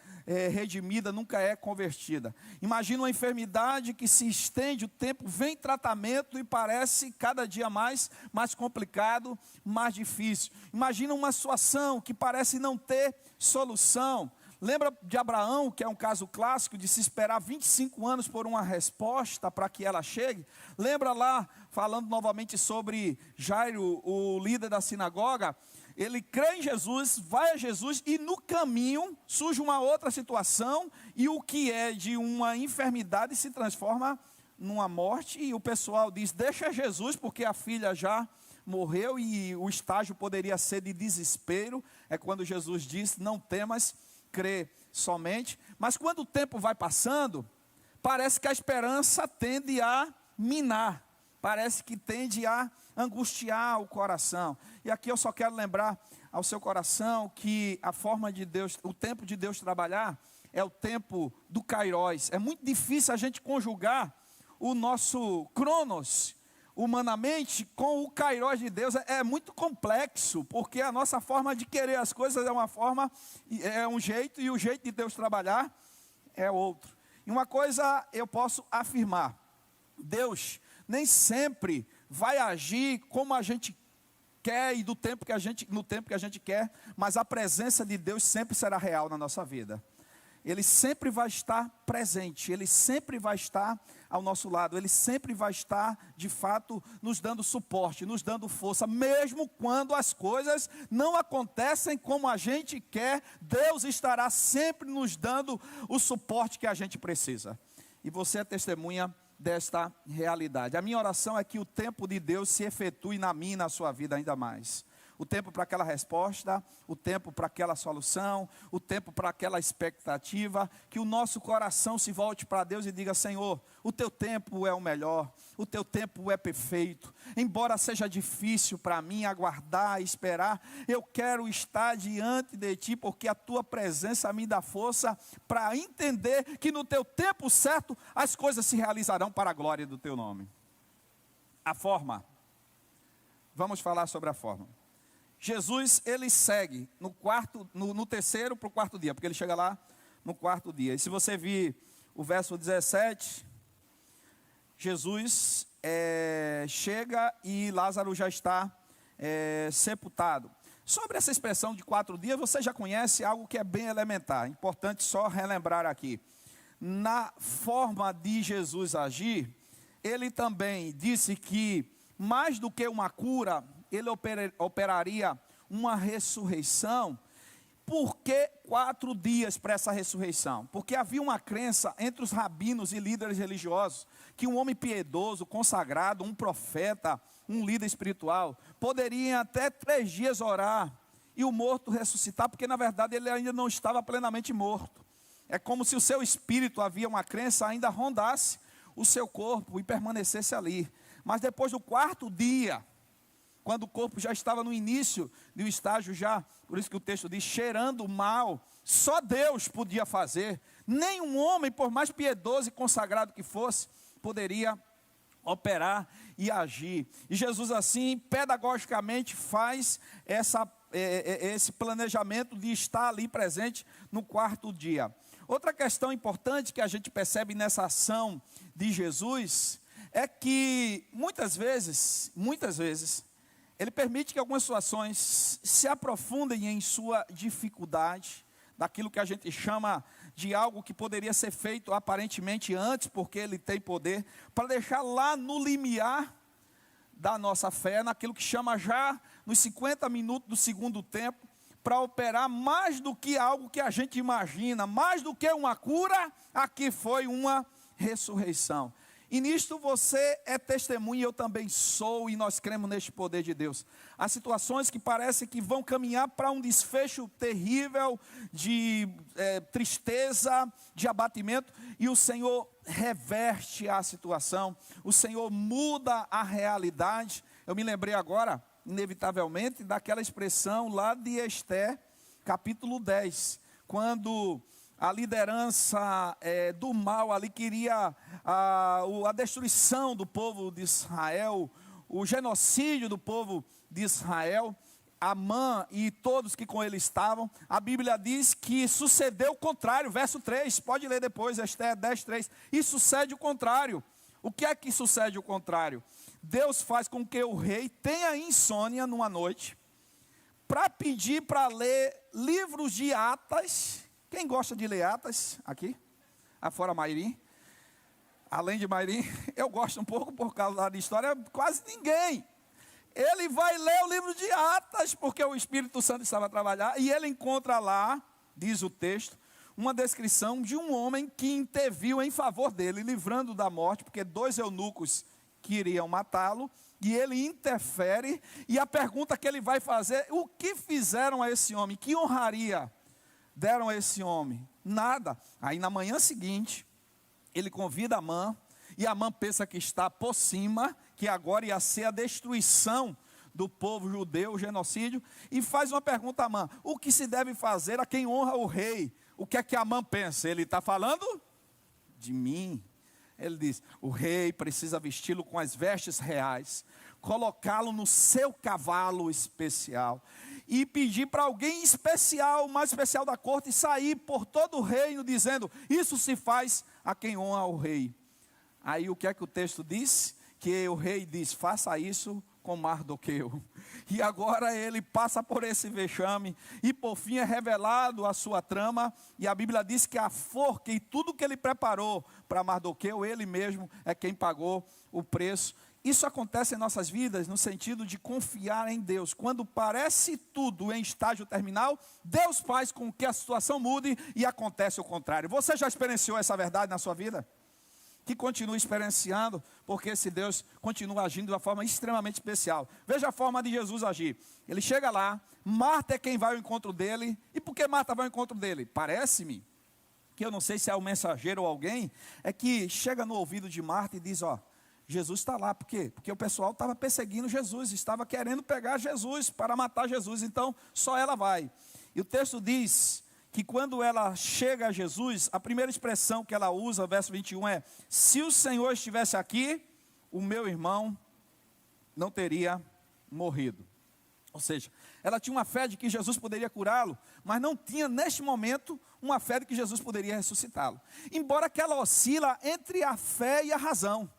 redimida, nunca é convertida. Imagina uma enfermidade que se estende o tempo, vem tratamento e parece cada dia mais complicado, mais difícil. Imagina uma situação que parece não ter solução. Lembra de Abraão, que é um caso clássico de se esperar 25 anos por uma resposta para que ela chegue? Lembra lá, falando novamente sobre Jairo, o líder da sinagoga? Ele crê em Jesus, vai a Jesus e no caminho surge uma outra situação e o que é de uma enfermidade se transforma numa morte e o pessoal diz: deixa Jesus porque a filha já morreu, e o estágio poderia ser de desespero. É quando Jesus diz: não temas, crê somente. Mas quando o tempo vai passando, parece que a esperança tende a minar, parece que tende a angustiar o coração. E aqui eu só quero lembrar ao seu coração que a forma de Deus, o tempo de Deus trabalhar é o tempo do Kairos. É muito difícil a gente conjugar o nosso Cronos humanamente com o Kairos de Deus. É muito complexo, porque a nossa forma de querer as coisas é uma forma, é um jeito, e o jeito de Deus trabalhar é outro. E uma coisa eu posso afirmar: Deus nem sempre vai agir como a gente quer e no tempo que a gente quer, mas a presença de Deus sempre será real na nossa vida. Ele sempre vai estar presente, Ele sempre vai estar ao nosso lado, Ele sempre vai estar, de fato, nos dando suporte, nos dando força, mesmo quando as coisas não acontecem como a gente quer, Deus estará sempre nos dando o suporte que a gente precisa. E você é testemunha desta realidade. A minha oração é que o tempo de Deus se efetue na minha e na sua vida ainda mais. O tempo para aquela resposta, o tempo para aquela solução, o tempo para aquela expectativa, que o nosso coração se volte para Deus e diga: Senhor, o teu tempo é o melhor, o teu tempo é perfeito. Embora seja difícil para mim aguardar, esperar, eu quero estar diante de ti, porque a tua presença me dá força para entender que no teu tempo certo as coisas se realizarão para a glória do teu nome. A forma, vamos falar sobre a forma. Jesus, ele segue no terceiro para o quarto dia, porque ele chega lá no quarto dia. E se você vir o verso 17, Jesus chega e Lázaro já está sepultado. Sobre essa expressão de 4 dias, você já conhece algo que é bem elementar, importante só relembrar aqui. Na forma de Jesus agir, ele também disse que mais do que uma cura, ele operaria uma ressurreição. Por que 4 dias para essa ressurreição? Porque havia uma crença entre os rabinos e líderes religiosos que um homem piedoso, consagrado, um profeta, um líder espiritual, poderia até 3 dias orar e o morto ressuscitar, porque na verdade ele ainda não estava plenamente morto. É como se o seu espírito, havia uma crença, ainda rondasse o seu corpo e permanecesse ali. Mas depois do 4º dia, quando o corpo já estava no início de um estágio já, por isso que o texto diz, cheirando mal, só Deus podia fazer. Nenhum homem, por mais piedoso e consagrado que fosse, poderia operar e agir. E Jesus assim, pedagogicamente, faz esse planejamento de estar ali presente no quarto dia. Outra questão importante que a gente percebe nessa ação de Jesus é que muitas vezes, ele permite que algumas situações se aprofundem em sua dificuldade, daquilo que a gente chama de algo que poderia ser feito aparentemente antes, porque ele tem poder, para deixar lá no limiar da nossa fé, naquilo que chama já nos 50 minutos do segundo tempo, para operar mais do que algo que a gente imagina, mais do que uma cura, aqui foi uma ressurreição. E nisto você é testemunha, eu também sou, e nós cremos neste poder de Deus. Há situações que parecem que vão caminhar para um desfecho terrível de tristeza, de abatimento, e o Senhor reverte a situação, o Senhor muda a realidade. Eu me lembrei agora, inevitavelmente, daquela expressão lá de Esther, capítulo 10, quando a liderança do mal ali queria a destruição do povo de Israel, o genocídio do povo de Israel. Amã e todos que com ele estavam, a Bíblia diz que sucedeu o contrário, verso 3, pode ler depois, Esther 10, 3, e sucede o contrário. O que é que sucede o contrário? Deus faz com que o rei tenha insônia numa noite, para pedir para ler livros de atas. Quem gosta de ler atas aqui? Afora Mairim. Além de Mairim, eu gosto um pouco por causa da história, quase ninguém. Ele vai ler o livro de Atas, porque o Espírito Santo estava a trabalhar, e ele encontra lá, diz o texto, uma descrição de um homem que interviu em favor dele, livrando da morte, porque 2 eunucos queriam matá-lo, e ele interfere, e a pergunta que ele vai fazer, o que fizeram a esse homem? Que honraria deram a esse homem? Nada. Aí na manhã seguinte, ele convida Amã, e Amã pensa que está por cima, que agora ia ser a destruição do povo judeu, o genocídio, e faz uma pergunta a Amã: o que se deve fazer a quem honra o rei? O que é que Amã pensa? Ele está falando de mim. Ele diz: o rei precisa vesti-lo com as vestes reais, colocá-lo no seu cavalo especial, e pedir para alguém especial, o mais especial da corte, sair por todo o reino, dizendo: isso se faz a quem honra o rei. Aí o que é que o texto diz? Que o rei diz: faça isso com Mardoqueu. E agora ele passa por esse vexame, e por fim é revelado a sua trama, e a Bíblia diz que a forca e tudo que ele preparou para Mardoqueu, ele mesmo é quem pagou o preço. Isso acontece em nossas vidas no sentido de confiar em Deus. Quando parece tudo em estágio terminal, Deus faz com que a situação mude e acontece o contrário. Você já experienciou essa verdade na sua vida? Que continue experienciando, porque esse Deus continua agindo de uma forma extremamente especial. Veja a forma de Jesus agir. Ele chega lá, Marta é quem vai ao encontro dele. E por que Marta vai ao encontro dele? Parece-me que, eu não sei se é o mensageiro ou alguém, é que chega no ouvido de Marta e diz: ó, Jesus está lá. Por quê? Porque o pessoal estava perseguindo Jesus, estava querendo pegar Jesus para matar Jesus, então só ela vai. E o texto diz que quando ela chega a Jesus, a primeira expressão que ela usa, verso 21, é: se o Senhor estivesse aqui, o meu irmão não teria morrido. Ou seja, ela tinha uma fé de que Jesus poderia curá-lo, mas não tinha neste momento uma fé de que Jesus poderia ressuscitá-lo. Embora que ela oscila entre a fé e a razão.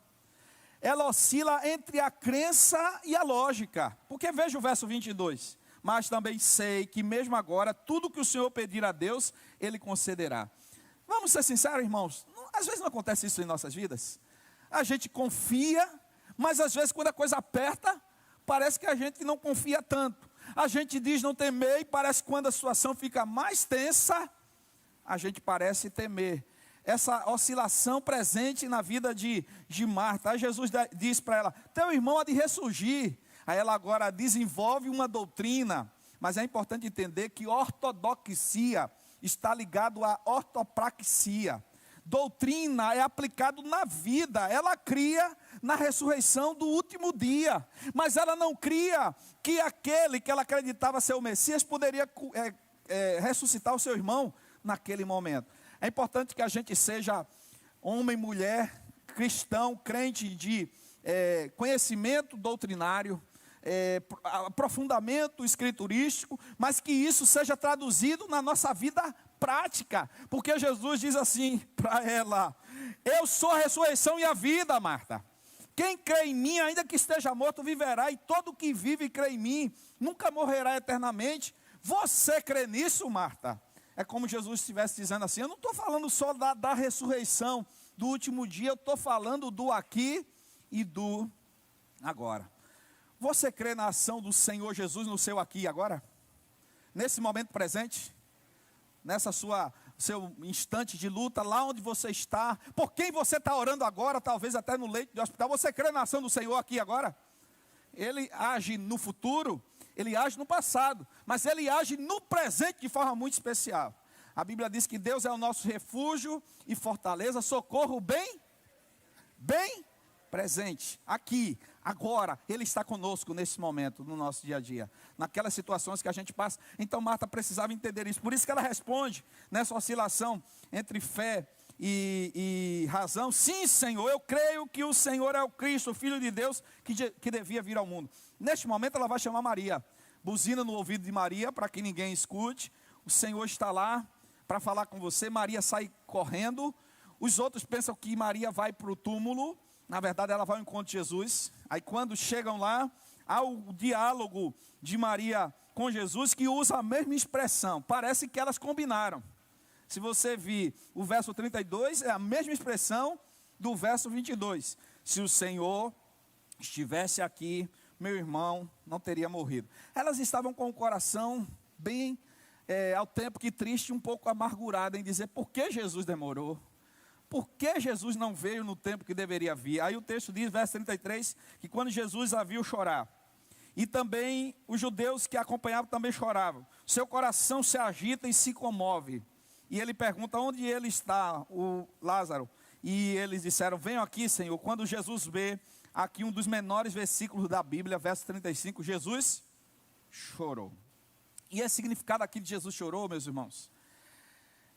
Ela oscila entre a crença e a lógica. Porque veja o verso 22. Mas também sei que mesmo agora, tudo que o Senhor pedir a Deus, Ele concederá. Vamos ser sinceros, irmãos, às vezes não acontece isso em nossas vidas. A gente confia, mas às vezes quando a coisa aperta, parece que a gente não confia tanto. A gente diz não temer, e parece que quando a situação fica mais tensa, a gente parece temer. Essa oscilação presente na vida de Marta. Aí Jesus diz para ela: teu irmão há de ressurgir. Aí ela agora desenvolve uma doutrina, mas é importante entender que ortodoxia está ligado à ortopraxia. Doutrina é aplicado na vida, ela cria na ressurreição do último dia, mas ela não cria que aquele que ela acreditava ser o Messias poderia ressuscitar o seu irmão naquele momento. É importante que a gente seja homem, mulher, cristão, crente de conhecimento doutrinário, aprofundamento escriturístico, mas que isso seja traduzido na nossa vida prática, porque Jesus diz assim para ela: eu sou a ressurreição e a vida, Marta. Quem crê em mim, ainda que esteja morto, viverá, e todo que vive e crê em mim, nunca morrerá eternamente. Você crê nisso, Marta? É como Jesus estivesse dizendo assim: eu não estou falando só da ressurreição, do último dia, eu estou falando do aqui e do agora. Você crê na ação do Senhor Jesus no seu aqui e agora? Nesse momento presente? Nessa seu instante de luta, lá onde você está? Por quem você está orando agora, talvez até no leito de hospital? Você crê na ação do Senhor aqui e agora? Ele age no futuro, ele age no passado, mas ele age no presente de forma muito especial. A Bíblia diz que Deus é o nosso refúgio e fortaleza, socorro bem presente, aqui, agora. Ele está conosco nesse momento, no nosso dia a dia, naquelas situações que a gente passa. Então Marta precisava entender isso, por isso que ela responde nessa oscilação entre fé e razão: sim, Senhor, eu creio que o Senhor é o Cristo, o Filho de Deus, que devia vir ao mundo. Neste momento ela vai chamar Maria, buzina no ouvido de Maria, para que ninguém escute. O Senhor está lá para falar com você. Maria sai correndo. Os outros pensam que Maria vai para o túmulo. Na verdade, ela vai ao encontro de Jesus. Aí quando chegam lá, há o diálogo de Maria com Jesus, que usa a mesma expressão. Parece que elas combinaram. Se você vir o verso 32, é a mesma expressão do verso 22. Se o Senhor estivesse aqui, meu irmão não teria morrido. Elas estavam com o coração bem, ao tempo que triste, um pouco amargurado em dizer: por que Jesus demorou? Por que Jesus não veio no tempo que deveria vir? Aí o texto diz, verso 33, que quando Jesus a viu chorar, e também os judeus que a acompanhavam também choravam, seu coração se agita e se comove. E ele pergunta: onde ele está, o Lázaro? E eles disseram: venham aqui, Senhor. Quando Jesus vê, aqui um dos menores versículos da Bíblia, verso 35, Jesus chorou. E esse significado aqui de Jesus chorou, meus irmãos,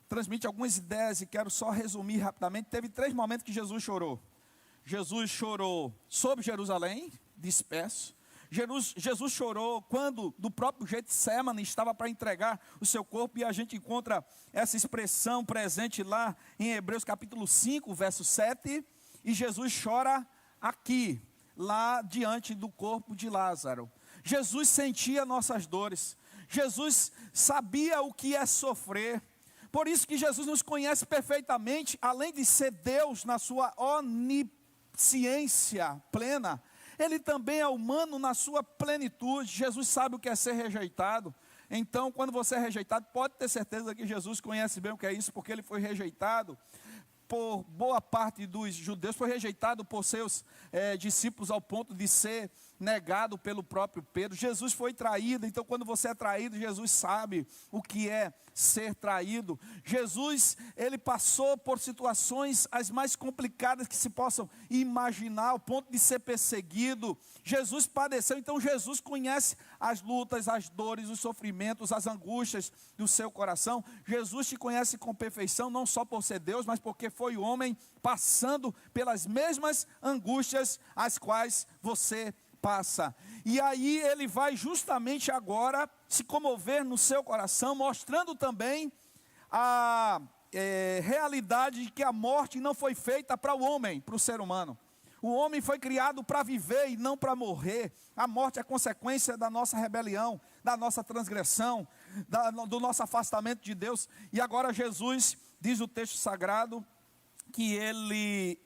transmite algumas ideias e quero só resumir rapidamente. Teve 3 momentos que Jesus chorou. Jesus chorou sobre Jerusalém, disperso. Jesus chorou quando do próprio Getsemane estava para entregar o seu corpo, e a gente encontra essa expressão presente lá em Hebreus capítulo 5, verso 7, e Jesus chora aqui, lá diante do corpo de Lázaro. Jesus sentia nossas dores, Jesus sabia o que é sofrer. Por isso que Jesus nos conhece perfeitamente, além de ser Deus na sua onisciência plena, ele também é humano na sua plenitude. Jesus sabe o que é ser rejeitado. Então, quando você é rejeitado, pode ter certeza que Jesus conhece bem o que é isso, porque ele foi rejeitado por boa parte dos judeus, foi rejeitado por seus discípulos ao ponto de ser negado pelo próprio Pedro. Jesus foi traído, então quando você é traído, Jesus sabe o que é ser traído. Jesus, ele passou por situações as mais complicadas que se possam imaginar, ao ponto de ser perseguido. Jesus padeceu, então Jesus conhece as lutas, as dores, os sofrimentos, as angústias do seu coração. Jesus te conhece com perfeição, não só por ser Deus, mas porque foi homem, passando pelas mesmas angústias as quais você passa. E aí ele vai justamente agora se comover no seu coração, mostrando também a realidade de que a morte não foi feita para o homem, para o ser humano. O homem foi criado para viver e não para morrer. A morte é consequência da nossa rebelião, da nossa transgressão, do nosso afastamento de Deus. E agora Jesus, diz o texto sagrado, que ele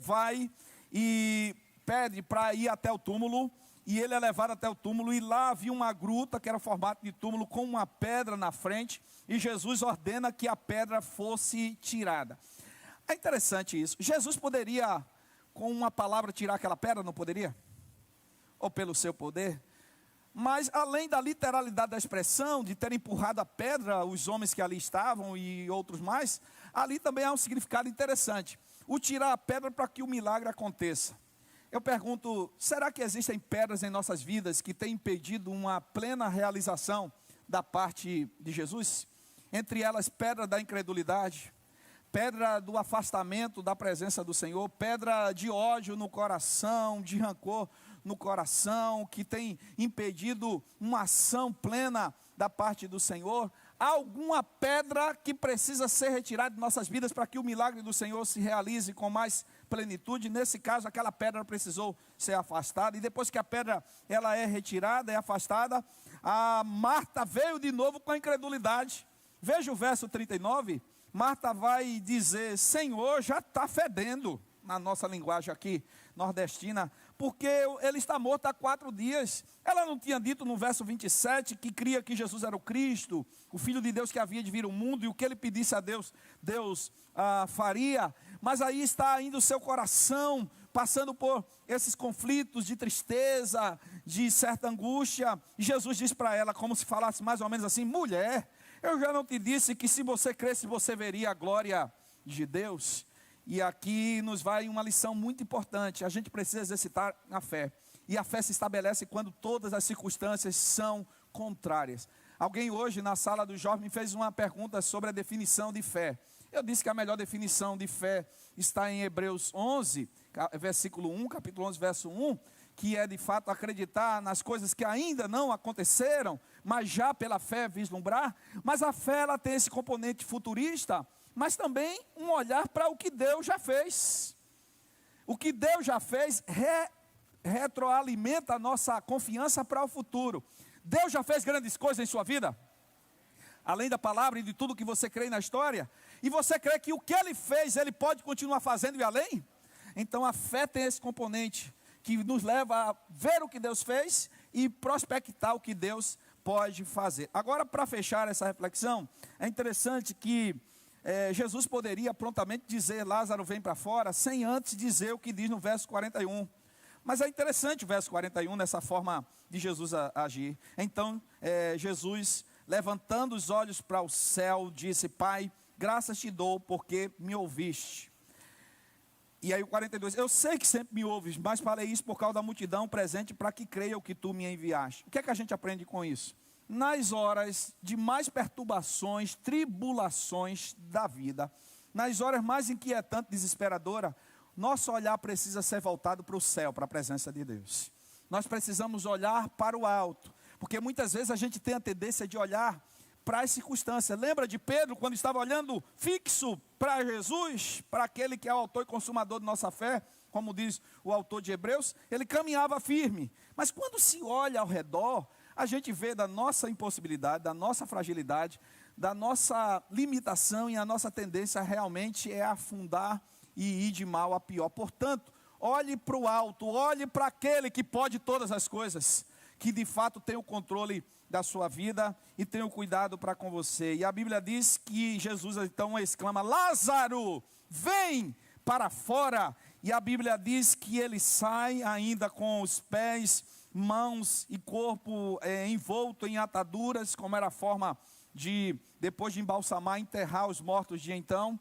vai e pede para ir até o túmulo, e ele é levado até o túmulo, e lá havia uma gruta que era formato de túmulo, com uma pedra na frente, e Jesus ordena que a pedra fosse tirada. É interessante isso. Jesus poderia, com uma palavra, tirar aquela pedra, não poderia? Ou pelo seu poder? Mas além da literalidade da expressão, de ter empurrado a pedra, os homens que ali estavam e outros mais, ali também há um significado interessante. O tirar a pedra para que o milagre aconteça. Eu pergunto, será que existem pedras em nossas vidas que têm impedido uma plena realização da parte de Jesus? Entre elas, pedra da incredulidade, pedra do afastamento da presença do Senhor, pedra de ódio no coração, de rancor no coração, que tem impedido uma ação plena da parte do Senhor. Há alguma pedra que precisa ser retirada de nossas vidas para que o milagre do Senhor se realize com mais plenitude. Nesse caso, aquela pedra precisou ser afastada, e depois que a pedra ela é retirada, é afastada, a Marta veio de novo com a incredulidade. Veja o verso 39, Marta vai dizer: Senhor, já está fedendo, na nossa linguagem aqui, nordestina, porque ele está morto há 4 dias. Ela não tinha dito no verso 27 que cria que Jesus era o Cristo, o Filho de Deus que havia de vir ao mundo, e o que ele pedisse a Deus, Deus faria. Mas aí está ainda o seu coração passando por esses conflitos de tristeza, de certa angústia. E Jesus diz para ela, como se falasse mais ou menos assim: mulher, eu já não te disse que se você cresce, você veria a glória de Deus? E aqui nos vai uma lição muito importante. A gente precisa exercitar a fé. E a fé se estabelece quando todas as circunstâncias são contrárias. Alguém hoje na sala dos jovens me fez uma pergunta sobre a definição de fé. Eu disse que a melhor definição de fé está em Hebreus 11, versículo 1, capítulo 11, verso 1, que é de fato acreditar nas coisas que ainda não aconteceram, mas já pela fé vislumbrar. Mas a fé, ela tem esse componente futurista, mas também um olhar para o que Deus já fez. O que Deus já fez retroalimenta a nossa confiança para o futuro. Deus já fez grandes coisas em sua vida, além da palavra e de tudo que você crê na história, e você crê que o que Ele fez, Ele pode continuar fazendo e além? Então a fé tem esse componente, que nos leva a ver o que Deus fez e prospectar o que Deus pode fazer. Agora, para fechar essa reflexão, é interessante que Jesus poderia prontamente dizer: Lázaro, vem para fora, sem antes dizer o que diz no verso 41. Mas é interessante o verso 41, nessa forma de Jesus agir. Então, Jesus, levantando os olhos para o céu, disse: Pai, graças te dou porque me ouviste. E aí o 42, eu sei que sempre me ouves, mas falei isso por causa da multidão presente, para que creia o que tu me enviaste. O que é que a gente aprende com isso? Nas horas de mais perturbações, tribulações da vida, nas horas mais inquietantes, desesperadoras, nosso olhar precisa ser voltado para o céu, para a presença de Deus. Nós precisamos olhar para o alto, porque muitas vezes a gente tem a tendência de olhar para as circunstâncias. Lembra de Pedro, quando estava olhando fixo para Jesus, para aquele que é o autor e consumador de nossa fé, como diz o autor de Hebreus? Ele caminhava firme, mas quando se olha ao redor, a gente vê da nossa impossibilidade, da nossa fragilidade, da nossa limitação, e a nossa tendência realmente é afundar e ir de mal a pior. Portanto, olhe para o alto, olhe para aquele que pode todas as coisas, que de fato tem o controle da sua vida e tem o cuidado para com você. E a Bíblia diz que Jesus então exclama: Lázaro, vem para fora. E a Bíblia diz que ele sai ainda com os pés, mãos e corpo envolto em ataduras, como era a forma de, depois de embalsamar, enterrar os mortos de então.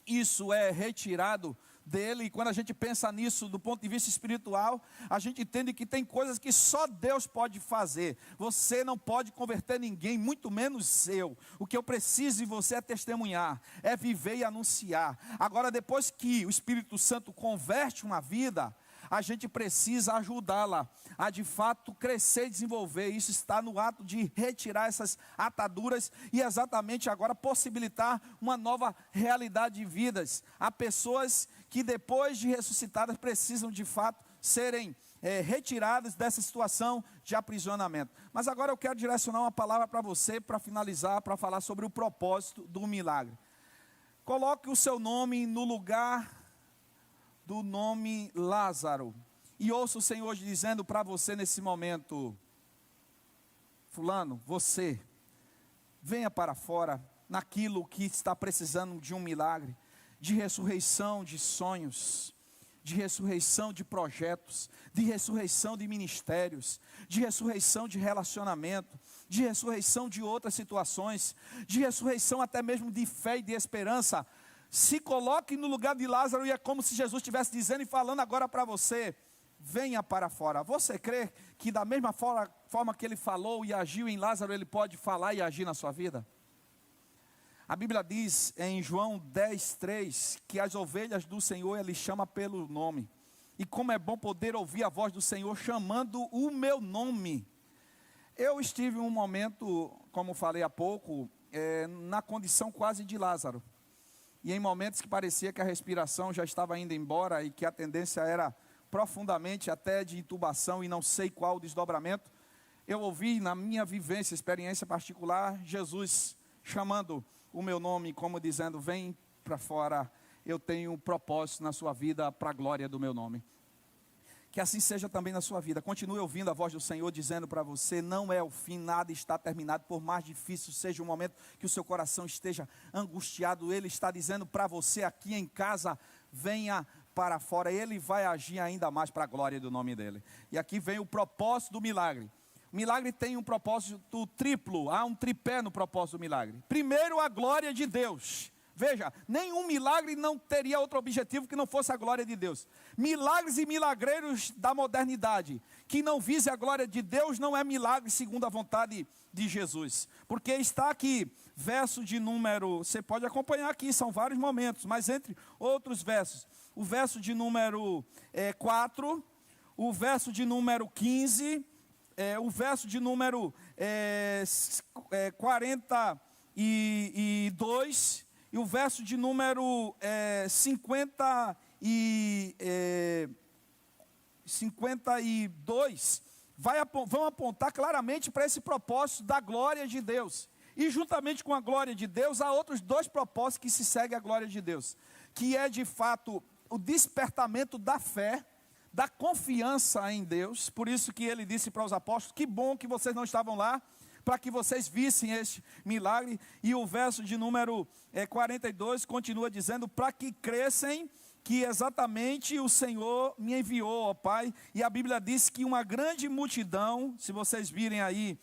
Isso é retirado dele, e quando a gente pensa nisso do ponto de vista espiritual, a gente entende que tem coisas que só Deus pode fazer. Você não pode converter ninguém, muito menos eu. O que eu preciso de você é testemunhar, é viver e anunciar. Agora, depois que o Espírito Santo converte uma vida, a gente precisa ajudá-la a de fato crescer e desenvolver. Isso está no ato de retirar essas ataduras e exatamente agora possibilitar uma nova realidade de vidas. Há pessoas que depois de ressuscitadas precisam de fato serem retiradas dessa situação de aprisionamento. Mas agora eu quero direcionar uma palavra para você, para finalizar, para falar sobre o propósito do milagre. Coloque o seu nome no lugar do nome Lázaro, e ouça o Senhor dizendo para você nesse momento: fulano, você, venha para fora naquilo que está precisando de um milagre, de ressurreição de sonhos, de ressurreição de projetos, de ressurreição de ministérios, de ressurreição de relacionamento, de ressurreição de outras situações, de ressurreição até mesmo de fé e de esperança. Se coloque no lugar de Lázaro, e é como se Jesus estivesse dizendo e falando agora para você: venha para fora. Você crê que da mesma forma que ele falou e agiu em Lázaro, ele pode falar e agir na sua vida? A Bíblia diz em João 10:3 que as ovelhas do Senhor Ele chama pelo nome. E como é bom poder ouvir a voz do Senhor chamando o meu nome. Eu estive um momento, como falei há pouco, na condição quase de Lázaro. E em momentos que parecia que a respiração já estava indo embora e que a tendência era profundamente até de intubação e não sei qual desdobramento, eu ouvi na minha vivência, experiência particular, Jesus chamando o meu nome, como dizendo: vem para fora, eu tenho um propósito na sua vida para a glória do meu nome. Que assim seja também na sua vida. Continue ouvindo a voz do Senhor dizendo para você: não é o fim, nada está terminado. Por mais difícil seja o momento que o seu coração esteja angustiado, Ele está dizendo para você aqui em casa: venha para fora. Ele vai agir ainda mais para a glória do nome dEle. E aqui vem o propósito do milagre. O milagre tem um propósito triplo, há um tripé no propósito do milagre. Primeiro, a glória de Deus. Veja, nenhum milagre não teria outro objetivo que não fosse a glória de Deus. Milagres e milagreiros da modernidade, que não vise a glória de Deus, não é milagre segundo a vontade de Jesus. Porque está aqui, verso de número, você pode acompanhar aqui, são vários momentos, mas entre outros versos, o verso de número 4, o verso de número 15, o verso de número 42, e o verso de número 52 vão apontar claramente para esse propósito da glória de Deus. E juntamente com a glória de Deus, há outros dois propósitos que se seguem à glória de Deus, que é de fato o despertamento da fé, da confiança em Deus. Por isso que ele disse para os apóstolos: que bom que vocês não estavam lá, para que vocês vissem este milagre. E o verso de número 42 continua dizendo: para que crescem que exatamente o Senhor me enviou, ó Pai. E a Bíblia diz que uma grande multidão, se vocês virem aí,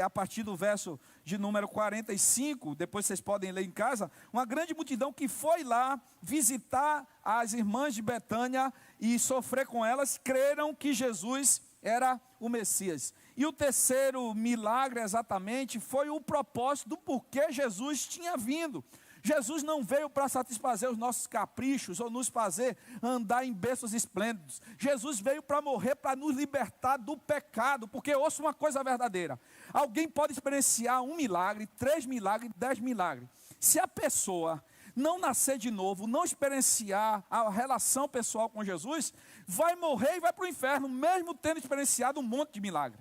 a partir do verso de número 45, depois vocês podem ler em casa, uma grande multidão que foi lá visitar as irmãs de Betânia e sofrer com elas, creram que Jesus era o Messias. E o terceiro milagre exatamente foi o propósito do porquê Jesus tinha vindo. Jesus não veio para satisfazer os nossos caprichos ou nos fazer andar em berços esplêndidos. Jesus veio para morrer, para nos libertar do pecado. Porque ouça uma coisa verdadeira: alguém pode experienciar 1 milagre, 3 milagres, 10 milagres. Se a pessoa não nascer de novo, não experienciar a relação pessoal com Jesus, vai morrer e vai para o inferno, mesmo tendo experienciado um monte de milagre.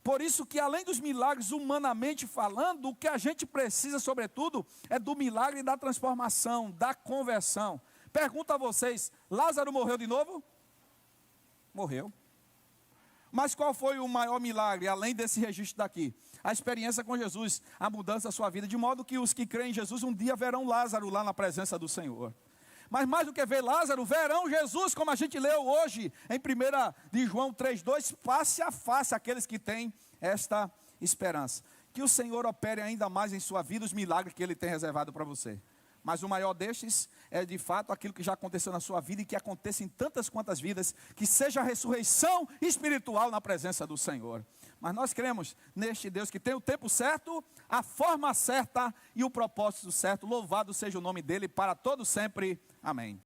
Por isso que, além dos milagres humanamente falando, o que a gente precisa, sobretudo, é do milagre da transformação, da conversão. Pergunto a vocês: Lázaro morreu de novo? Morreu. Mas qual foi o maior milagre, além desse registro daqui? A experiência com Jesus, a mudança da sua vida, de modo que os que creem em Jesus um dia verão Lázaro lá na presença do Senhor. Mas mais do que ver Lázaro, verão Jesus, como a gente leu hoje em 1 de João 3,2, face a face aqueles que têm esta esperança. Que o Senhor opere ainda mais em sua vida os milagres que Ele tem reservado para você. Mas o maior destes é de fato aquilo que já aconteceu na sua vida e que aconteça em tantas quantas vidas, que seja a ressurreição espiritual na presença do Senhor. Mas nós cremos neste Deus que tem o tempo certo, a forma certa e o propósito certo. Louvado seja o nome dEle para todo sempre. Amém.